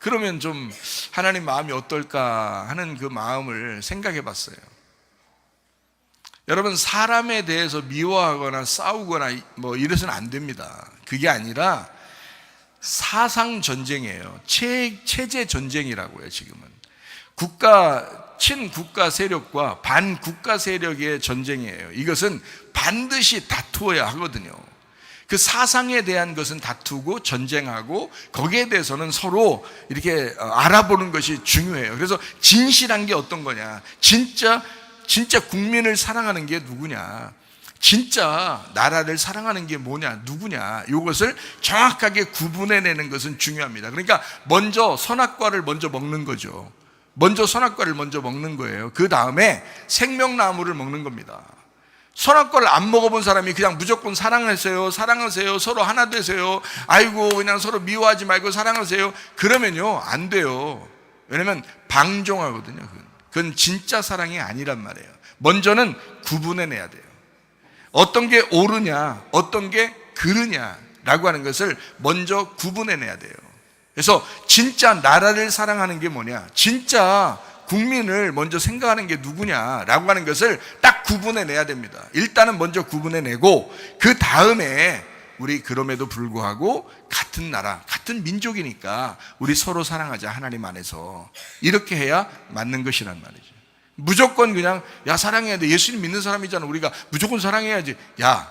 그러면 좀 하나님 마음이 어떨까 하는 그 마음을 생각해 봤어요. 여러분, 사람에 대해서 미워하거나 싸우거나 뭐 이래서는 안 됩니다. 그게 아니라 사상 전쟁이에요. 체제 전쟁이라고요. 지금은 친국가 세력과 반국가 세력의 전쟁이에요. 이것은 반드시 다투어야 하거든요. 그 사상에 대한 것은 다투고 전쟁하고 거기에 대해서는 서로 이렇게 알아보는 것이 중요해요. 그래서 진실한 게 어떤 거냐, 진짜 국민을 사랑하는 게 누구냐, 진짜 나라를 사랑하는 게 뭐냐, 누구냐, 이것을 정확하게 구분해내는 것은 중요합니다. 그러니까 먼저 선악과를 먼저 먹는 거죠. 먼저 선악과를 먼저 먹는 거예요. 그 다음에 생명나무를 먹는 겁니다. 선악과를 안 먹어본 사람이 그냥 무조건 사랑하세요, 서로 하나 되세요, 아이고 그냥 서로 미워하지 말고 사랑하세요, 그러면요 안 돼요. 왜냐면 방종하거든요. 그건 진짜 사랑이 아니란 말이에요. 먼저는 구분해내야 돼요. 어떤 게 옳으냐, 어떤 게 그르냐라고 하는 것을 먼저 구분해내야 돼요. 그래서 진짜 나라를 사랑하는 게 뭐냐, 진짜 국민을 먼저 생각하는 게 누구냐라고 하는 것을 딱 구분해내야 됩니다. 일단은 먼저 구분해내고 그 다음에 우리 그럼에도 불구하고 같은 나라, 같은 민족이니까 우리 서로 사랑하자, 하나님 안에서. 이렇게 해야 맞는 것이란 말이죠. 무조건 그냥 야 사랑해야 돼, 예수님 믿는 사람이잖아, 우리가 무조건 사랑해야지. 야,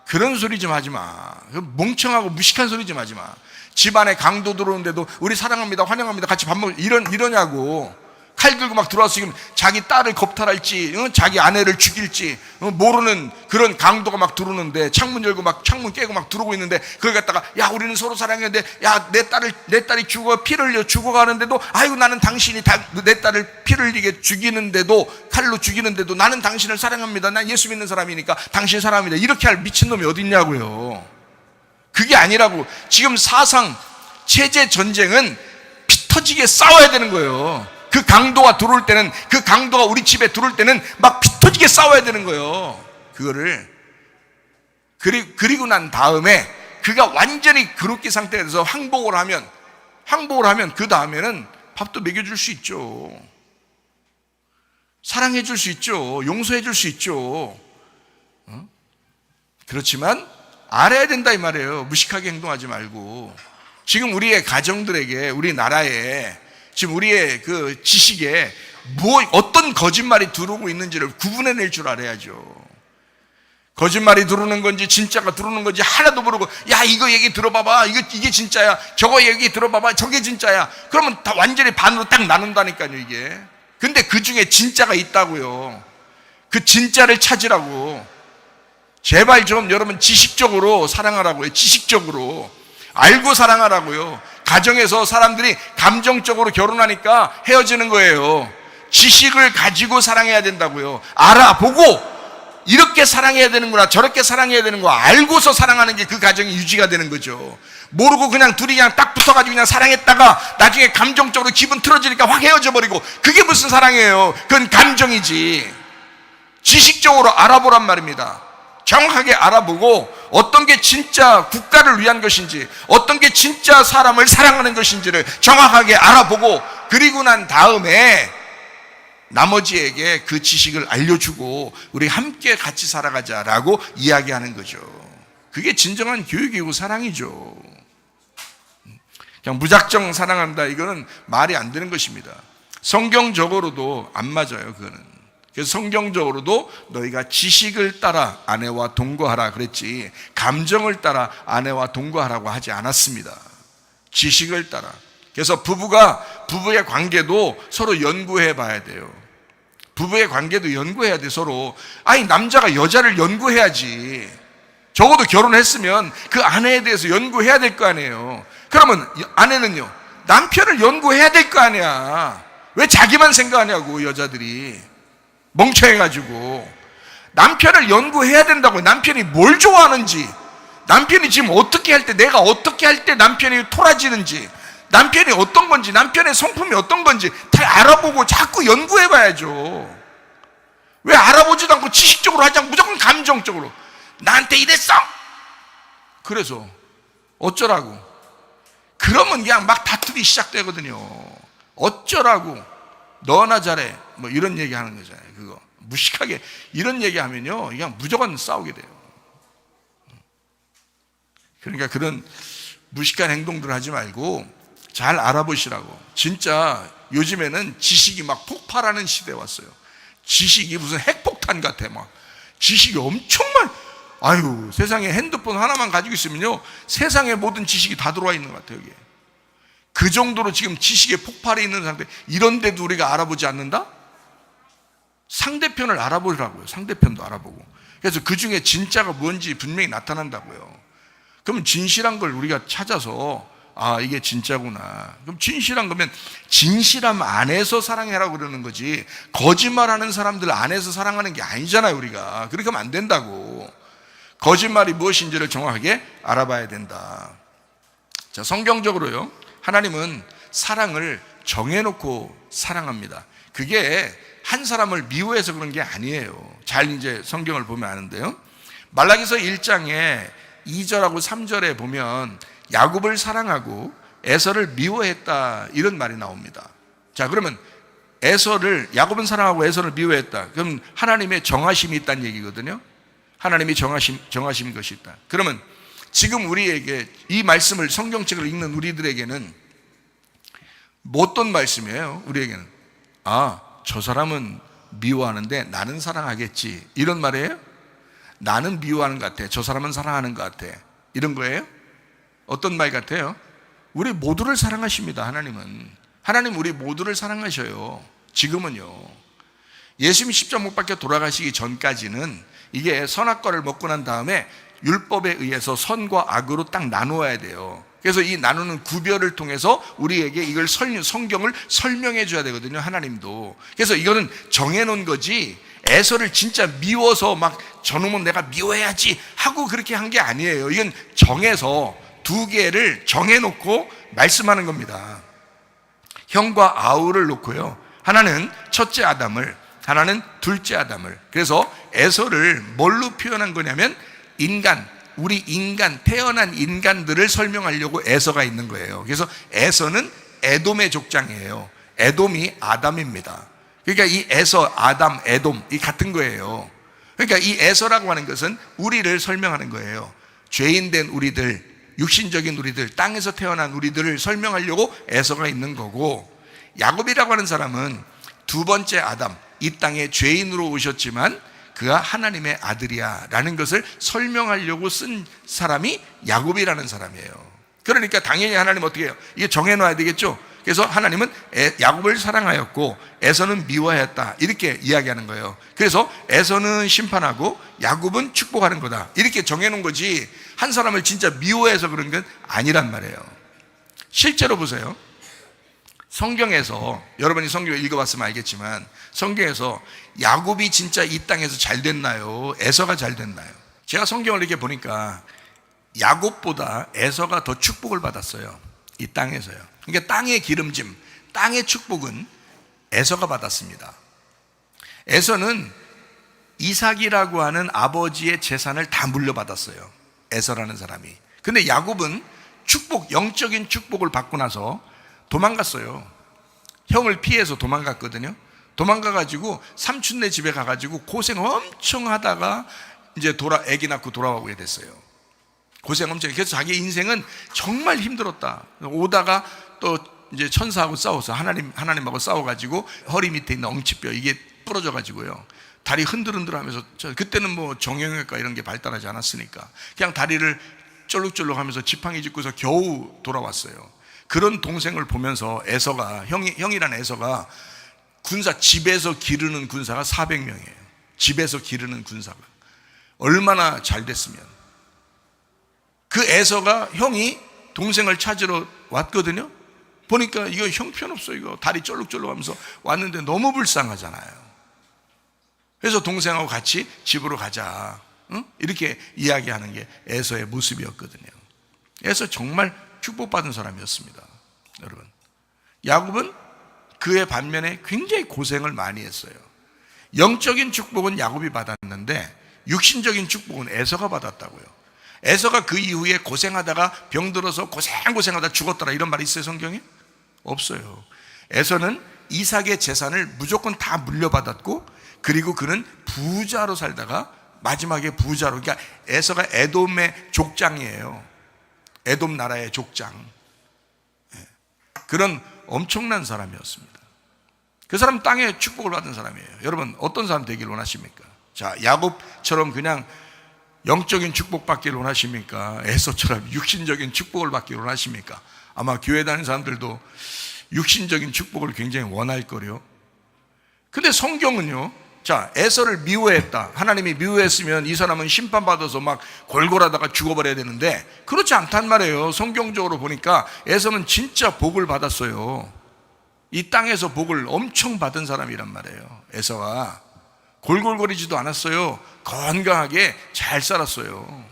그런 소리 좀 하지 마. 멍청하고 무식한 소리 좀 하지 마. 집안에 강도 들어오는데도 우리 사랑합니다, 환영합니다, 같이 밥 먹, 이러냐고. 칼 들고 막 들어와서 지금 자기 딸을 겁탈할지, 자기 아내를 죽일지 모르는 그런 강도가 막 들어오는데, 창문 열고 막 창문 깨고 막 들어오고 있는데, 그걸 갖다가 야 우리는 서로 사랑해야 돼, 야 내 딸이 피를 흘려 죽어가는데도 아이고 나는 당신이 내 딸을 피를 흘리게 죽이는데도, 칼로 죽이는데도 나는 당신을 사랑합니다, 난 예수 믿는 사람이니까 당신 사랑합니다, 이렇게 할 미친놈이 어디 있냐고요. 그게 아니라고. 지금 사상 체제 전쟁은 피 터지게 싸워야 되는 거예요. 그 강도가 들어올 때는, 그 강도가 우리 집에 들어올 때는 막 피 터지게 싸워야 되는 거예요. 그거를 그리고 난 다음에 그가 완전히 그렇게 상태가 돼서 항복을 하면 그 다음에는 밥도 먹여줄 수 있죠, 사랑해 줄 수 있죠, 용서해 줄 수 있죠. 그렇지만 알아야 된다 이 말이에요. 무식하게 행동하지 말고. 지금 우리의 가정들에게, 우리나라에 지금 우리의 그 지식에 어떤 거짓말이 들어오고 있는지를 구분해낼 줄 알아야죠. 거짓말이 들어오는 건지 진짜가 들어오는 건지 하나도 모르고, 야 이거 얘기 들어봐봐, 이게 진짜야, 저거 얘기 들어봐봐, 저게 진짜야, 그러면 다 완전히 반으로 딱 나눈다니까요 이게. 근데 그 중에 진짜가 있다고요. 그 진짜를 찾으라고. 제발 좀 여러분 지식적으로 사랑하라고요. 지식적으로 알고 사랑하라고요. 가정에서 사람들이 감정적으로 결혼하니까 헤어지는 거예요. 지식을 가지고 사랑해야 된다고요. 알아보고 이렇게 사랑해야 되는구나, 저렇게 사랑해야 되는 거 알고서 사랑하는 게 그 가정이 유지가 되는 거죠. 모르고 그냥 둘이 그냥 딱 붙어가지고 그냥 사랑했다가 나중에 감정적으로 기분 틀어지니까 확 헤어져 버리고, 그게 무슨 사랑이에요. 그건 감정이지. 지식적으로 알아보란 말입니다. 정확하게 알아보고 어떤 게 진짜 국가를 위한 것인지, 어떤 게 진짜 사람을 사랑하는 것인지를 정확하게 알아보고, 그리고 난 다음에 나머지에게 그 지식을 알려주고 우리 함께 같이 살아가자라고 이야기하는 거죠. 그게 진정한 교육이고 사랑이죠. 그냥 무작정 사랑한다, 이거는 말이 안 되는 것입니다. 성경적으로도 안 맞아요, 그거는. 그래서 성경적으로도 너희가 지식을 따라 아내와 동거하라 그랬지, 감정을 따라 아내와 동거하라고 하지 않았습니다. 지식을 따라. 그래서 부부의 관계도 서로 연구해 봐야 돼요. 부부의 관계도 연구해야 돼, 서로. 아니 남자가 여자를 연구해야지. 적어도 결혼했으면 그 아내에 대해서 연구해야 될 거 아니에요. 그러면 아내는요, 남편을 연구해야 될 거 아니야. 왜 자기만 생각하냐고, 여자들이. 멍청해가지고. 남편을 연구해야 된다고요. 남편이 뭘 좋아하는지, 남편이 지금 어떻게 할 때, 내가 어떻게 할 때 남편이 토라지는지, 남편이 어떤 건지, 남편의 성품이 어떤 건지 다 알아보고 자꾸 연구해 봐야죠. 왜 알아보지도 않고 지식적으로 하지 않고 무조건 감정적으로 나한테 이랬어, 그래서 어쩌라고. 그러면 그냥 막 다투기 시작되거든요. 어쩌라고, 너나 잘해, 뭐 이런 얘기 하는 거잖아요. 그거 무식하게 이런 얘기 하면요, 그냥 무조건 싸우게 돼요. 그러니까 그런 무식한 행동들 하지 말고 잘 알아보시라고. 진짜 요즘에는 지식이 막 폭발하는 시대에 왔어요. 지식이 무슨 핵폭탄 같아. 막 지식이 엄청 아유, 세상에 핸드폰 하나만 가지고 있으면요, 세상의 모든 지식이 다 들어와 있는 것 같아요. 여기에. 그 정도로 지금 지식의 폭발이 있는 상태. 이런데도 우리가 알아보지 않는다? 상대편을 알아보라고요. 상대편도 알아보고. 그래서 그 중에 진짜가 뭔지 분명히 나타난다고요. 그러면 진실한 걸 우리가 찾아서, 아, 이게 진짜구나. 그럼 진실한 거면 진실함 안에서 사랑해라고 그러는 거지, 거짓말하는 사람들 안에서 사랑하는 게 아니잖아요. 우리가 그렇게 하면 안 된다고. 거짓말이 무엇인지를 정확하게 알아봐야 된다. 자, 성경적으로요, 하나님은 사랑을 정해놓고 사랑합니다. 그게 한 사람을 미워해서 그런 게 아니에요. 잘 이제 성경을 보면 아는데요, 말라기서 1장에 2절하고 3절에 보면 야곱을 사랑하고 에서를 미워했다, 이런 말이 나옵니다. 자, 그러면 야곱은 사랑하고 에서를 미워했다. 그럼 하나님의 정하심이 있다는 얘기거든요. 하나님이 정하신 것이 있다. 그러면 지금 우리에게 이 말씀을, 성경책을 읽는 우리들에게는 뭐 어떤 말씀이에요? 우리에게는, 아, 저 사람은 미워하는데 나는 사랑하겠지, 이런 말이에요? 나는 미워하는 것 같아, 저 사람은 사랑하는 것 같아, 이런 거예요? 어떤 말 같아요? 우리 모두를 사랑하십니다. 하나님 우리 모두를 사랑하셔요. 지금은요. 예수님이 십자가 못 박혀 돌아가시기 전까지는 이게 선악과를 먹고 난 다음에 율법에 의해서 선과 악으로 딱 나누어야 돼요. 그래서 이 나누는 구별을 통해서 우리에게 이걸 성경을 설명해 줘야 되거든요, 하나님도. 그래서 이거는 정해놓은 거지, 에서를 진짜 미워서 막 저놈은 내가 미워해야지 하고 그렇게 한 게 아니에요. 이건 정해서 두 개를 정해놓고 말씀하는 겁니다. 형과 아우를 놓고요, 하나는 첫째 아담을, 하나는 둘째 아담을. 그래서 에서를 뭘로 표현한 거냐면 우리 태어난 인간들을 설명하려고 에서가 있는 거예요. 그래서 에서는 에돔의 족장이에요. 에돔이 아담입니다. 그러니까 이 에서, 아담, 에돔, 이 같은 거예요. 그러니까 이 에서라고 하는 것은 우리를 설명하는 거예요. 죄인된 우리들, 육신적인 우리들, 땅에서 태어난 우리들을 설명하려고 에서가 있는 거고, 야곱이라고 하는 사람은 두 번째 아담, 이 땅에 죄인으로 오셨지만 그가 하나님의 아들이야 라는 것을 설명하려고 쓴 사람이 야곱이라는 사람이에요. 그러니까 당연히 하나님 어떻게 해요? 이게 정해놔야 되겠죠. 그래서 하나님은 야곱을 사랑하였고 에서는 미워하였다, 이렇게 이야기하는 거예요. 그래서 에서는 심판하고 야곱은 축복하는 거다, 이렇게 정해놓은 거지, 한 사람을 진짜 미워해서 그런 건 아니란 말이에요. 실제로 보세요. 성경에서, 여러분이 성경을 읽어봤으면 알겠지만, 성경에서 야곱이 진짜 이 땅에서 잘 됐나요? 에서가 잘 됐나요? 제가 성경을 이렇게 보니까 야곱보다 에서가 더 축복을 받았어요, 이 땅에서요. 그러니까 땅의 기름짐, 땅의 축복은 에서가 받았습니다. 에서는 이삭이라고 하는 아버지의 재산을 다 물려받았어요, 에서라는 사람이. 근데 야곱은 영적인 축복을 받고 나서 도망갔어요. 형을 피해서 도망갔거든요. 도망가가지고 삼촌네 집에 가가지고 고생 엄청 하다가 이제 아기 낳고 돌아오게 됐어요. 고생 엄청. 그래서 자기 인생은 정말 힘들었다. 오다가 또 이제 천사하고 싸워서 하나님하고 싸워가지고 허리 밑에 있는 엉치뼈 이게 부러져가지고요, 다리 흔들흔들하면서, 그때는 뭐 정형외과 이런 게 발달하지 않았으니까 그냥 다리를 쫄룩쫄룩하면서 지팡이 짚고서 겨우 돌아왔어요. 그런 동생을 보면서 에서가, 형이란 에서가 집에서 기르는 군사가 400명이에요. 집에서 기르는 군사가 얼마나 잘 됐으면. 그 에서가 형이 동생을 찾으러 왔거든요. 보니까 이거 형편없어, 이거 다리 쫄룩쫄룩하면서 왔는데 너무 불쌍하잖아요. 그래서 동생하고 같이 집으로 가자, 응? 이렇게 이야기하는 게 에서의 모습이었거든요. 에서 정말 축복받은 사람이었습니다. 여러분, 야곱은 그의 반면에 굉장히 고생을 많이 했어요. 영적인 축복은 야곱이 받았는데 육신적인 축복은 에서가 받았다고요. 에서가 그 이후에 고생하다가 병들어서 고생하다 죽었더라 이런 말이 있어요, 성경에? 없어요. 에서는 이삭의 재산을 무조건 다 물려받았고, 그리고 그는 부자로 살다가 마지막에 부자로, 그러니까 에서가 에돔의 족장이에요. 에돔 나라의 족장. 그런 엄청난 사람이었습니다. 그 사람 땅에 축복을 받은 사람이에요. 여러분 어떤 사람 되길 원하십니까? 자, 야곱처럼 그냥 영적인 축복 받기를 원하십니까? 에서처럼 육신적인 축복을 받기를 원하십니까? 아마 교회 다니는 사람들도 육신적인 축복을 굉장히 원할 거래요. 근데 성경은요, 자, 에서를 미워했다. 하나님이 미워했으면 이 사람은 심판받아서 막 골골하다가 죽어버려야 되는데 그렇지 않단 말이에요. 성경적으로 보니까 에서는 진짜 복을 받았어요. 이 땅에서 복을 엄청 받은 사람이란 말이에요. 에서가 골골거리지도 않았어요. 건강하게 잘 살았어요,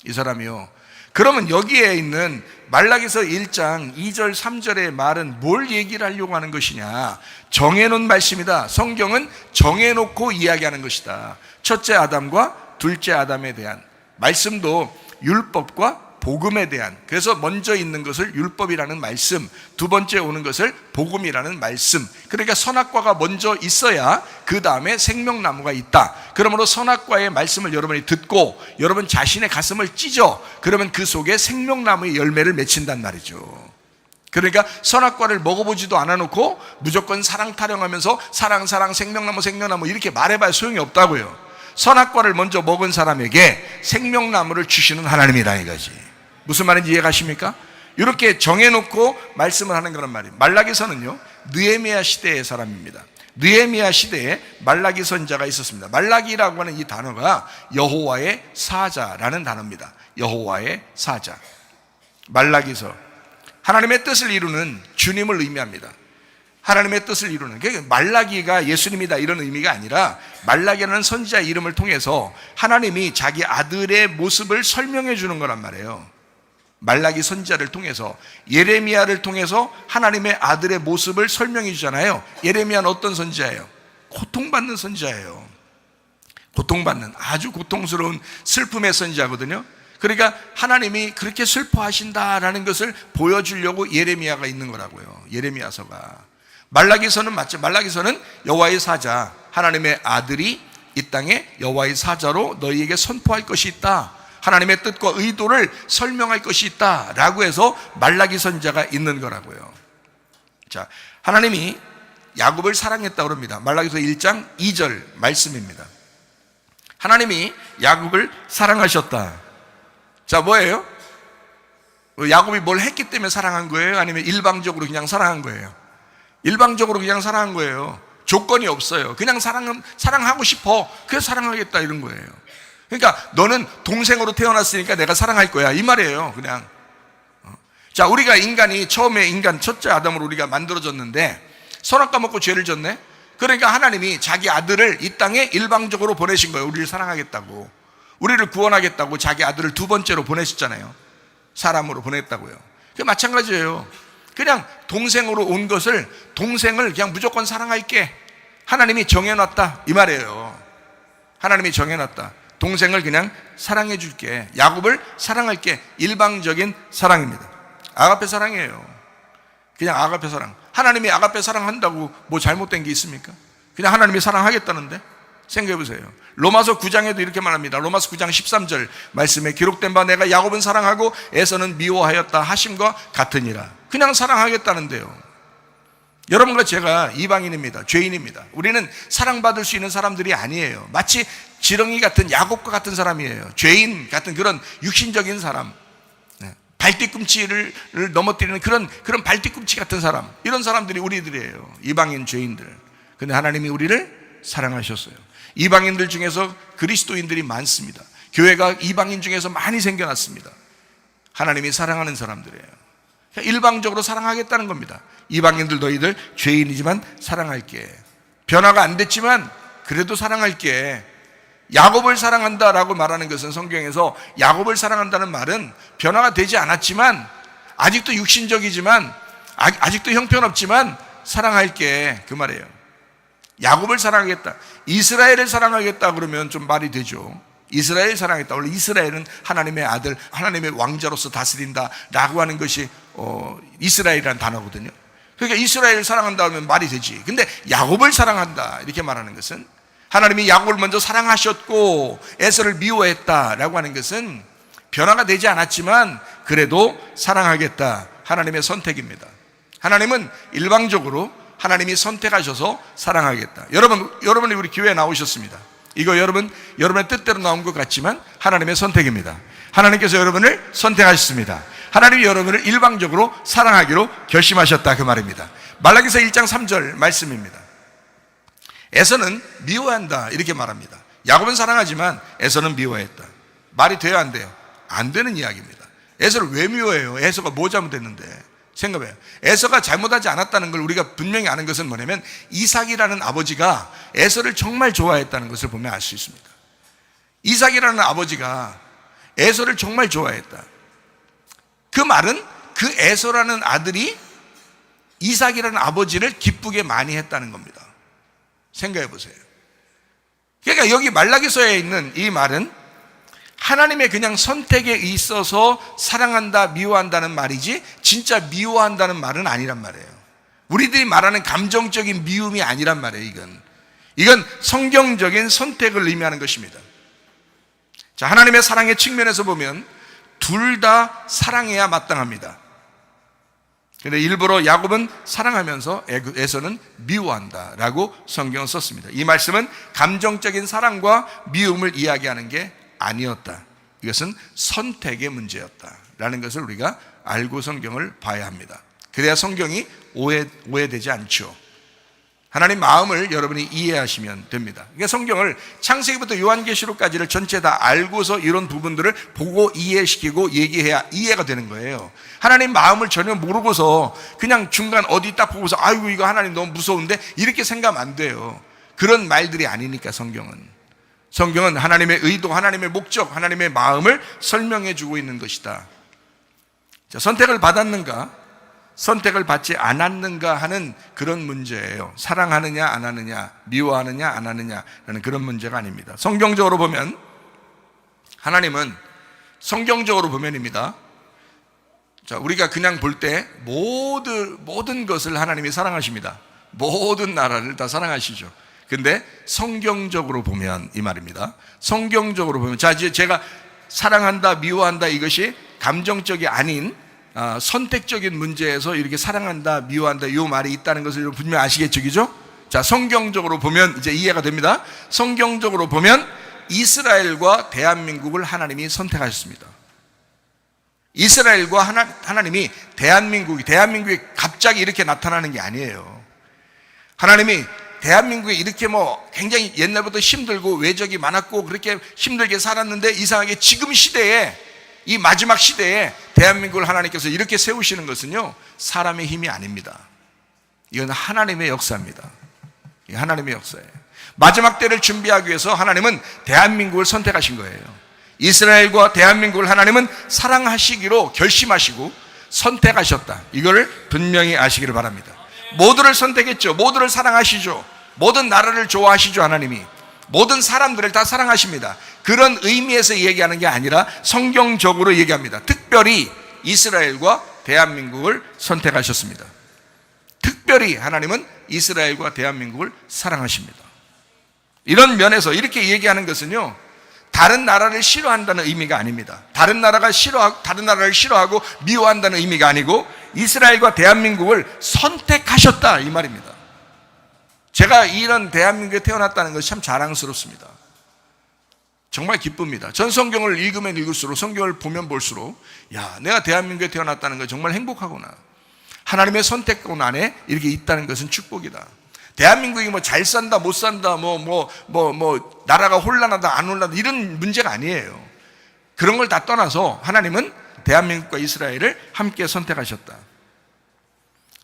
이 사람이요. 그러면 여기에 있는 말라기서 1장 2절 3절의 말은 뭘 얘기를 하려고 하는 것이냐? 정해놓은 말씀이다. 성경은 정해놓고 이야기하는 것이다. 첫째 아담과 둘째 아담에 대한 말씀도 율법과 복음에 대한, 그래서 먼저 있는 것을 율법이라는 말씀, 두 번째 오는 것을 복음이라는 말씀. 그러니까 선악과가 먼저 있어야 그 다음에 생명나무가 있다. 그러므로 선악과의 말씀을 여러분이 듣고 여러분 자신의 가슴을 찢어, 그러면 그 속에 생명나무의 열매를 맺힌단 말이죠. 그러니까 선악과를 먹어보지도 않아놓고 무조건 사랑 타령하면서 사랑 생명나무 이렇게 말해봐야 소용이 없다고요. 선악과를 먼저 먹은 사람에게 생명나무를 주시는 하나님이다 이거지. 무슨 말인지 이해가십니까? 이렇게 정해놓고 말씀을 하는 거란 말이에요. 말라기서는요, 느헤미야 시대의 사람입니다. 느헤미야 시대에 말라기 선자가 있었습니다. 말라기라고 하는 이 단어가 여호와의 사자라는 단어입니다. 여호와의 사자. 말라기서, 하나님의 뜻을 이루는 주님을 의미합니다. 하나님의 뜻을 이루는, 그러니까 말라기가 예수님이다 이런 의미가 아니라 말라기라는 선지자의 이름을 통해서 하나님이 자기 아들의 모습을 설명해 주는 거란 말이에요. 말라기 선지자를 통해서, 예레미야를 통해서 하나님의 아들의 모습을 설명해 주잖아요. 예레미야는 어떤 선지자예요? 고통받는 선지자예요. 고통받는, 아주 고통스러운 슬픔의 선지자거든요. 그러니까 하나님이 그렇게 슬퍼하신다라는 것을 보여주려고 예레미야가 있는 거라고요. 예레미야서가. 말라기서는 맞죠. 말라기서는 여호와의 사자, 하나님의 아들이 이 땅에 여호와의 사자로 너희에게 선포할 것이 있다, 하나님의 뜻과 의도를 설명할 것이 있다 라고 해서 말라기 선지자가 있는 거라고요. 자, 하나님이 야곱을 사랑했다고 합니다. 말라기서 1장 2절 말씀입니다. 하나님이 야곱을 사랑하셨다. 자, 뭐예요? 야곱이 뭘 했기 때문에 사랑한 거예요? 아니면 일방적으로 그냥 사랑한 거예요? 일방적으로 그냥 사랑한 거예요. 조건이 없어요. 그냥 사랑하고 싶어, 그래서 사랑하겠다 이런 거예요. 그러니까 너는 동생으로 태어났으니까 내가 사랑할 거야 이 말이에요, 그냥. 자, 우리가 인간이 처음에 인간 첫째 아담으로 우리가 만들어졌는데 선악과 먹고 죄를 졌네. 그러니까 하나님이 자기 아들을 이 땅에 일방적으로 보내신 거예요. 우리를 사랑하겠다고, 우리를 구원하겠다고 자기 아들을 두 번째로 보내셨잖아요. 사람으로 보냈다고요. 그게 마찬가지예요. 그냥 동생으로 온 것을, 동생을 그냥 무조건 사랑할게, 하나님이 정해놨다 이 말이에요. 하나님이 정해놨다. 동생을 그냥 사랑해 줄게, 야곱을 사랑할게. 일방적인 사랑입니다. 아가페 사랑이에요. 그냥 아가페 사랑. 하나님이 아가페 사랑한다고 뭐 잘못된 게 있습니까? 그냥 하나님이 사랑하겠다는데. 생각해 보세요. 로마서 9장에도 이렇게 말합니다. 로마서 9장 13절 말씀에 기록된 바 내가 야곱은 사랑하고 에서는 미워하였다 하심과 같으니라. 그냥 사랑하겠다는데요. 여러분과 제가 이방인입니다. 죄인입니다. 우리는 사랑받을 수 있는 사람들이 아니에요. 마치 지렁이 같은, 야곱과 같은 사람이에요. 죄인 같은 그런 육신적인 사람, 발뒤꿈치를 넘어뜨리는 그런 발뒤꿈치 같은 사람, 이런 사람들이 우리들이에요. 이방인 죄인들. 근데 하나님이 우리를 사랑하셨어요. 이방인들 중에서 그리스도인들이 많습니다. 교회가 이방인 중에서 많이 생겨났습니다. 하나님이 사랑하는 사람들이에요. 일방적으로 사랑하겠다는 겁니다. 이방인들 너희들 죄인이지만 사랑할게. 변화가 안 됐지만 그래도 사랑할게. 야곱을 사랑한다라고 말하는 것은, 성경에서 야곱을 사랑한다는 말은 변화가 되지 않았지만, 아직도 육신적이지만, 아직도 형편없지만 사랑할게, 그 말이에요. 야곱을 사랑하겠다, 이스라엘을 사랑하겠다 그러면 좀 말이 되죠. 이스라엘 사랑했다. 원래 이스라엘은 하나님의 아들, 하나님의 왕자로서 다스린다 라고 하는 것이 이스라엘이라는 단어거든요. 그러니까 이스라엘을 사랑한다 하면 말이 되지. 근데 야곱을 사랑한다 이렇게 말하는 것은, 하나님이 야곱을 먼저 사랑하셨고 에서를 미워했다라고 하는 것은 변화가 되지 않았지만 그래도 사랑하겠다, 하나님의 선택입니다. 하나님은 일방적으로 하나님이 선택하셔서 사랑하겠다. 여러분이 우리 교회에 나오셨습니다. 이거 여러분의 뜻대로 나온 것 같지만 하나님의 선택입니다. 하나님께서 여러분을 선택하셨습니다. 하나님이 여러분을 일방적으로 사랑하기로 결심하셨다, 그 말입니다. 말라기서 1장 3절 말씀입니다. 에서는 미워한다 이렇게 말합니다. 야곱은 사랑하지만 에서는 미워했다. 말이 돼요, 안 돼요? 안 되는 이야기입니다. 에서를 왜 미워해요? 에서가 뭐 잘못했는데? 생각해요. 에서가 잘못하지 않았다는 걸 우리가 분명히 아는 것은 뭐냐면, 이삭이라는 아버지가 에서를 정말 좋아했다는 것을 보면 알 수 있습니다. 이삭이라는 아버지가 에서를 정말 좋아했다. 그 말은 그 에서라는 아들이 이삭이라는 아버지를 기쁘게 많이 했다는 겁니다. 생각해 보세요. 그러니까 여기 말라기서에 있는 이 말은 하나님의 그냥 선택에 있어서 사랑한다, 미워한다는 말이지 진짜 미워한다는 말은 아니란 말이에요. 우리들이 말하는 감정적인 미움이 아니란 말이에요. 이건 성경적인 선택을 의미하는 것입니다. 자, 하나님의 사랑의 측면에서 보면 둘 다 사랑해야 마땅합니다. 근데 일부러 야곱은 사랑하면서 에서는 미워한다라고 성경은 썼습니다. 이 말씀은 감정적인 사랑과 미움을 이야기하는 게 아니었다. 이것은 선택의 문제였다라는 것을 우리가 알고 성경을 봐야 합니다. 그래야 성경이 오해되지 않죠. 하나님 마음을 여러분이 이해하시면 됩니다. 그러니까 성경을 창세기부터 요한계시록까지를 전체 다 알고서 이런 부분들을 보고 이해시키고 얘기해야 이해가 되는 거예요. 하나님 마음을 전혀 모르고서 그냥 중간 어디 딱 보고서 아이고 이거 하나님 너무 무서운데 이렇게 생각하면 안 돼요. 그런 말들이 아니니까 성경은 하나님의 의도, 하나님의 목적, 하나님의 마음을 설명해 주고 있는 것이다. 자, 선택을 받았는가, 선택을 받지 않았는가 하는 그런 문제예요. 사랑하느냐 안 하느냐, 미워하느냐 안 하느냐라는 그런 문제가 아닙니다. 성경적으로 보면, 하나님은 성경적으로 보면입니다. 자, 우리가 그냥 볼 때 모든 것을 하나님이 사랑하십니다. 모든 나라를 다 사랑하시죠. 근데 성경적으로 보면 이 말입니다. 성경적으로 보면, 자, 이제 제가 사랑한다, 미워한다 이것이 감정적이 아닌 선택적인 문제에서 이렇게 사랑한다, 미워한다 이 말이 있다는 것을 분명히 아시겠죠, 그죠? 자, 성경적으로 보면 이제 이해가 됩니다. 성경적으로 보면 이스라엘과 대한민국을 하나님이 선택하셨습니다. 이스라엘과 하나님이 대한민국이 갑자기 이렇게 나타나는 게 아니에요. 하나님이 대한민국에 이렇게 굉장히 옛날부터 힘들고 외적이 많았고 그렇게 힘들게 살았는데, 이상하게 지금 시대에, 이 마지막 시대에 대한민국을 하나님께서 이렇게 세우시는 것은요, 사람의 힘이 아닙니다. 이건 하나님의 역사입니다. 이게 하나님의 역사예요. 마지막 때를 준비하기 위해서 하나님은 대한민국을 선택하신 거예요. 이스라엘과 대한민국을 하나님은 사랑하시기로 결심하시고 선택하셨다. 이걸 분명히 아시기를 바랍니다. 모두를 선택했죠. 모두를 사랑하시죠. 모든 나라를 좋아하시죠. 하나님이 모든 사람들을 다 사랑하십니다. 그런 의미에서 얘기하는 게 아니라 성경적으로 얘기합니다. 특별히 이스라엘과 대한민국을 선택하셨습니다. 특별히 하나님은 이스라엘과 대한민국을 사랑하십니다. 이런 면에서 이렇게 얘기하는 것은요, 다른 나라를 싫어한다는 의미가 아닙니다. 다른 나라를 싫어하고 미워한다는 의미가 아니고 이스라엘과 대한민국을 선택하셨다 이 말입니다. 제가 이런 대한민국에 태어났다는 것이 참 자랑스럽습니다. 정말 기쁩니다. 전 성경을 읽으면 읽을수록, 성경을 보면 볼수록, 야, 내가 대한민국에 태어났다는 거 정말 행복하구나. 하나님의 선택권 안에 이렇게 있다는 것은 축복이다. 대한민국이 잘 산다, 못 산다, 나라가 혼란하다, 안 혼란하다, 이런 문제가 아니에요. 그런 걸 다 떠나서 하나님은 대한민국과 이스라엘을 함께 선택하셨다.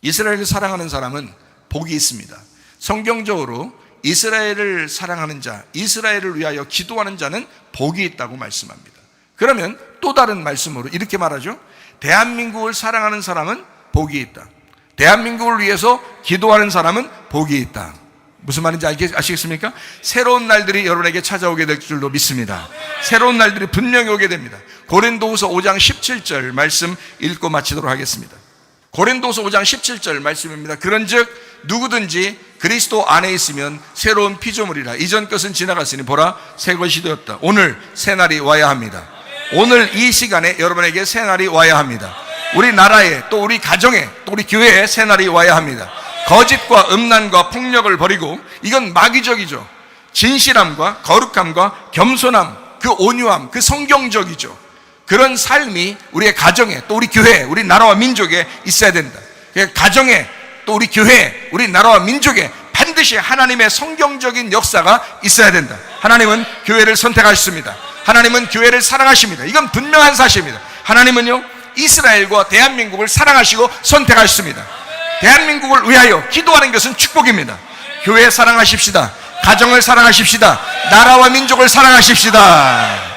이스라엘을 사랑하는 사람은 복이 있습니다. 성경적으로 이스라엘을 사랑하는 자, 이스라엘을 위하여 기도하는 자는 복이 있다고 말씀합니다. 그러면 또 다른 말씀으로 이렇게 말하죠. 대한민국을 사랑하는 사람은 복이 있다. 대한민국을 위해서 기도하는 사람은 복이 있다. 무슨 말인지 아시겠습니까? 새로운 날들이 여러분에게 찾아오게 될 줄로 믿습니다. 새로운 날들이 분명히 오게 됩니다. 고린도후서 5장 17절 말씀 읽고 마치도록 하겠습니다. 고린도후서 5장 17절 말씀입니다. 그런즉 누구든지 그리스도 안에 있으면 새로운 피조물이라. 이전 것은 지나갔으니 보라 새 것이 되었다. 오늘 새 날이 와야 합니다. 오늘 이 시간에 여러분에게 새 날이 와야 합니다. 우리 나라에, 또 우리 가정에, 또 우리 교회에 새 날이 와야 합니다. 거짓과 음란과 폭력을 버리고, 이건 마귀적이죠. 진실함과 거룩함과 겸손함, 그 온유함, 그 성경적이죠. 그런 삶이 우리의 가정에, 또 우리 교회에, 우리 나라와 민족에 있어야 된다. 가정에, 또 우리 교회에, 우리 나라와 민족에 반드시 하나님의 성경적인 역사가 있어야 된다. 하나님은 교회를 선택하셨습니다. 하나님은 교회를 사랑하십니다. 이건 분명한 사실입니다. 하나님은요, 이스라엘과 대한민국을 사랑하시고 선택하셨습니다. 대한민국을 위하여 기도하는 것은 축복입니다. 교회 사랑하십시다. 가정을 사랑하십시다. 나라와 민족을 사랑하십시다.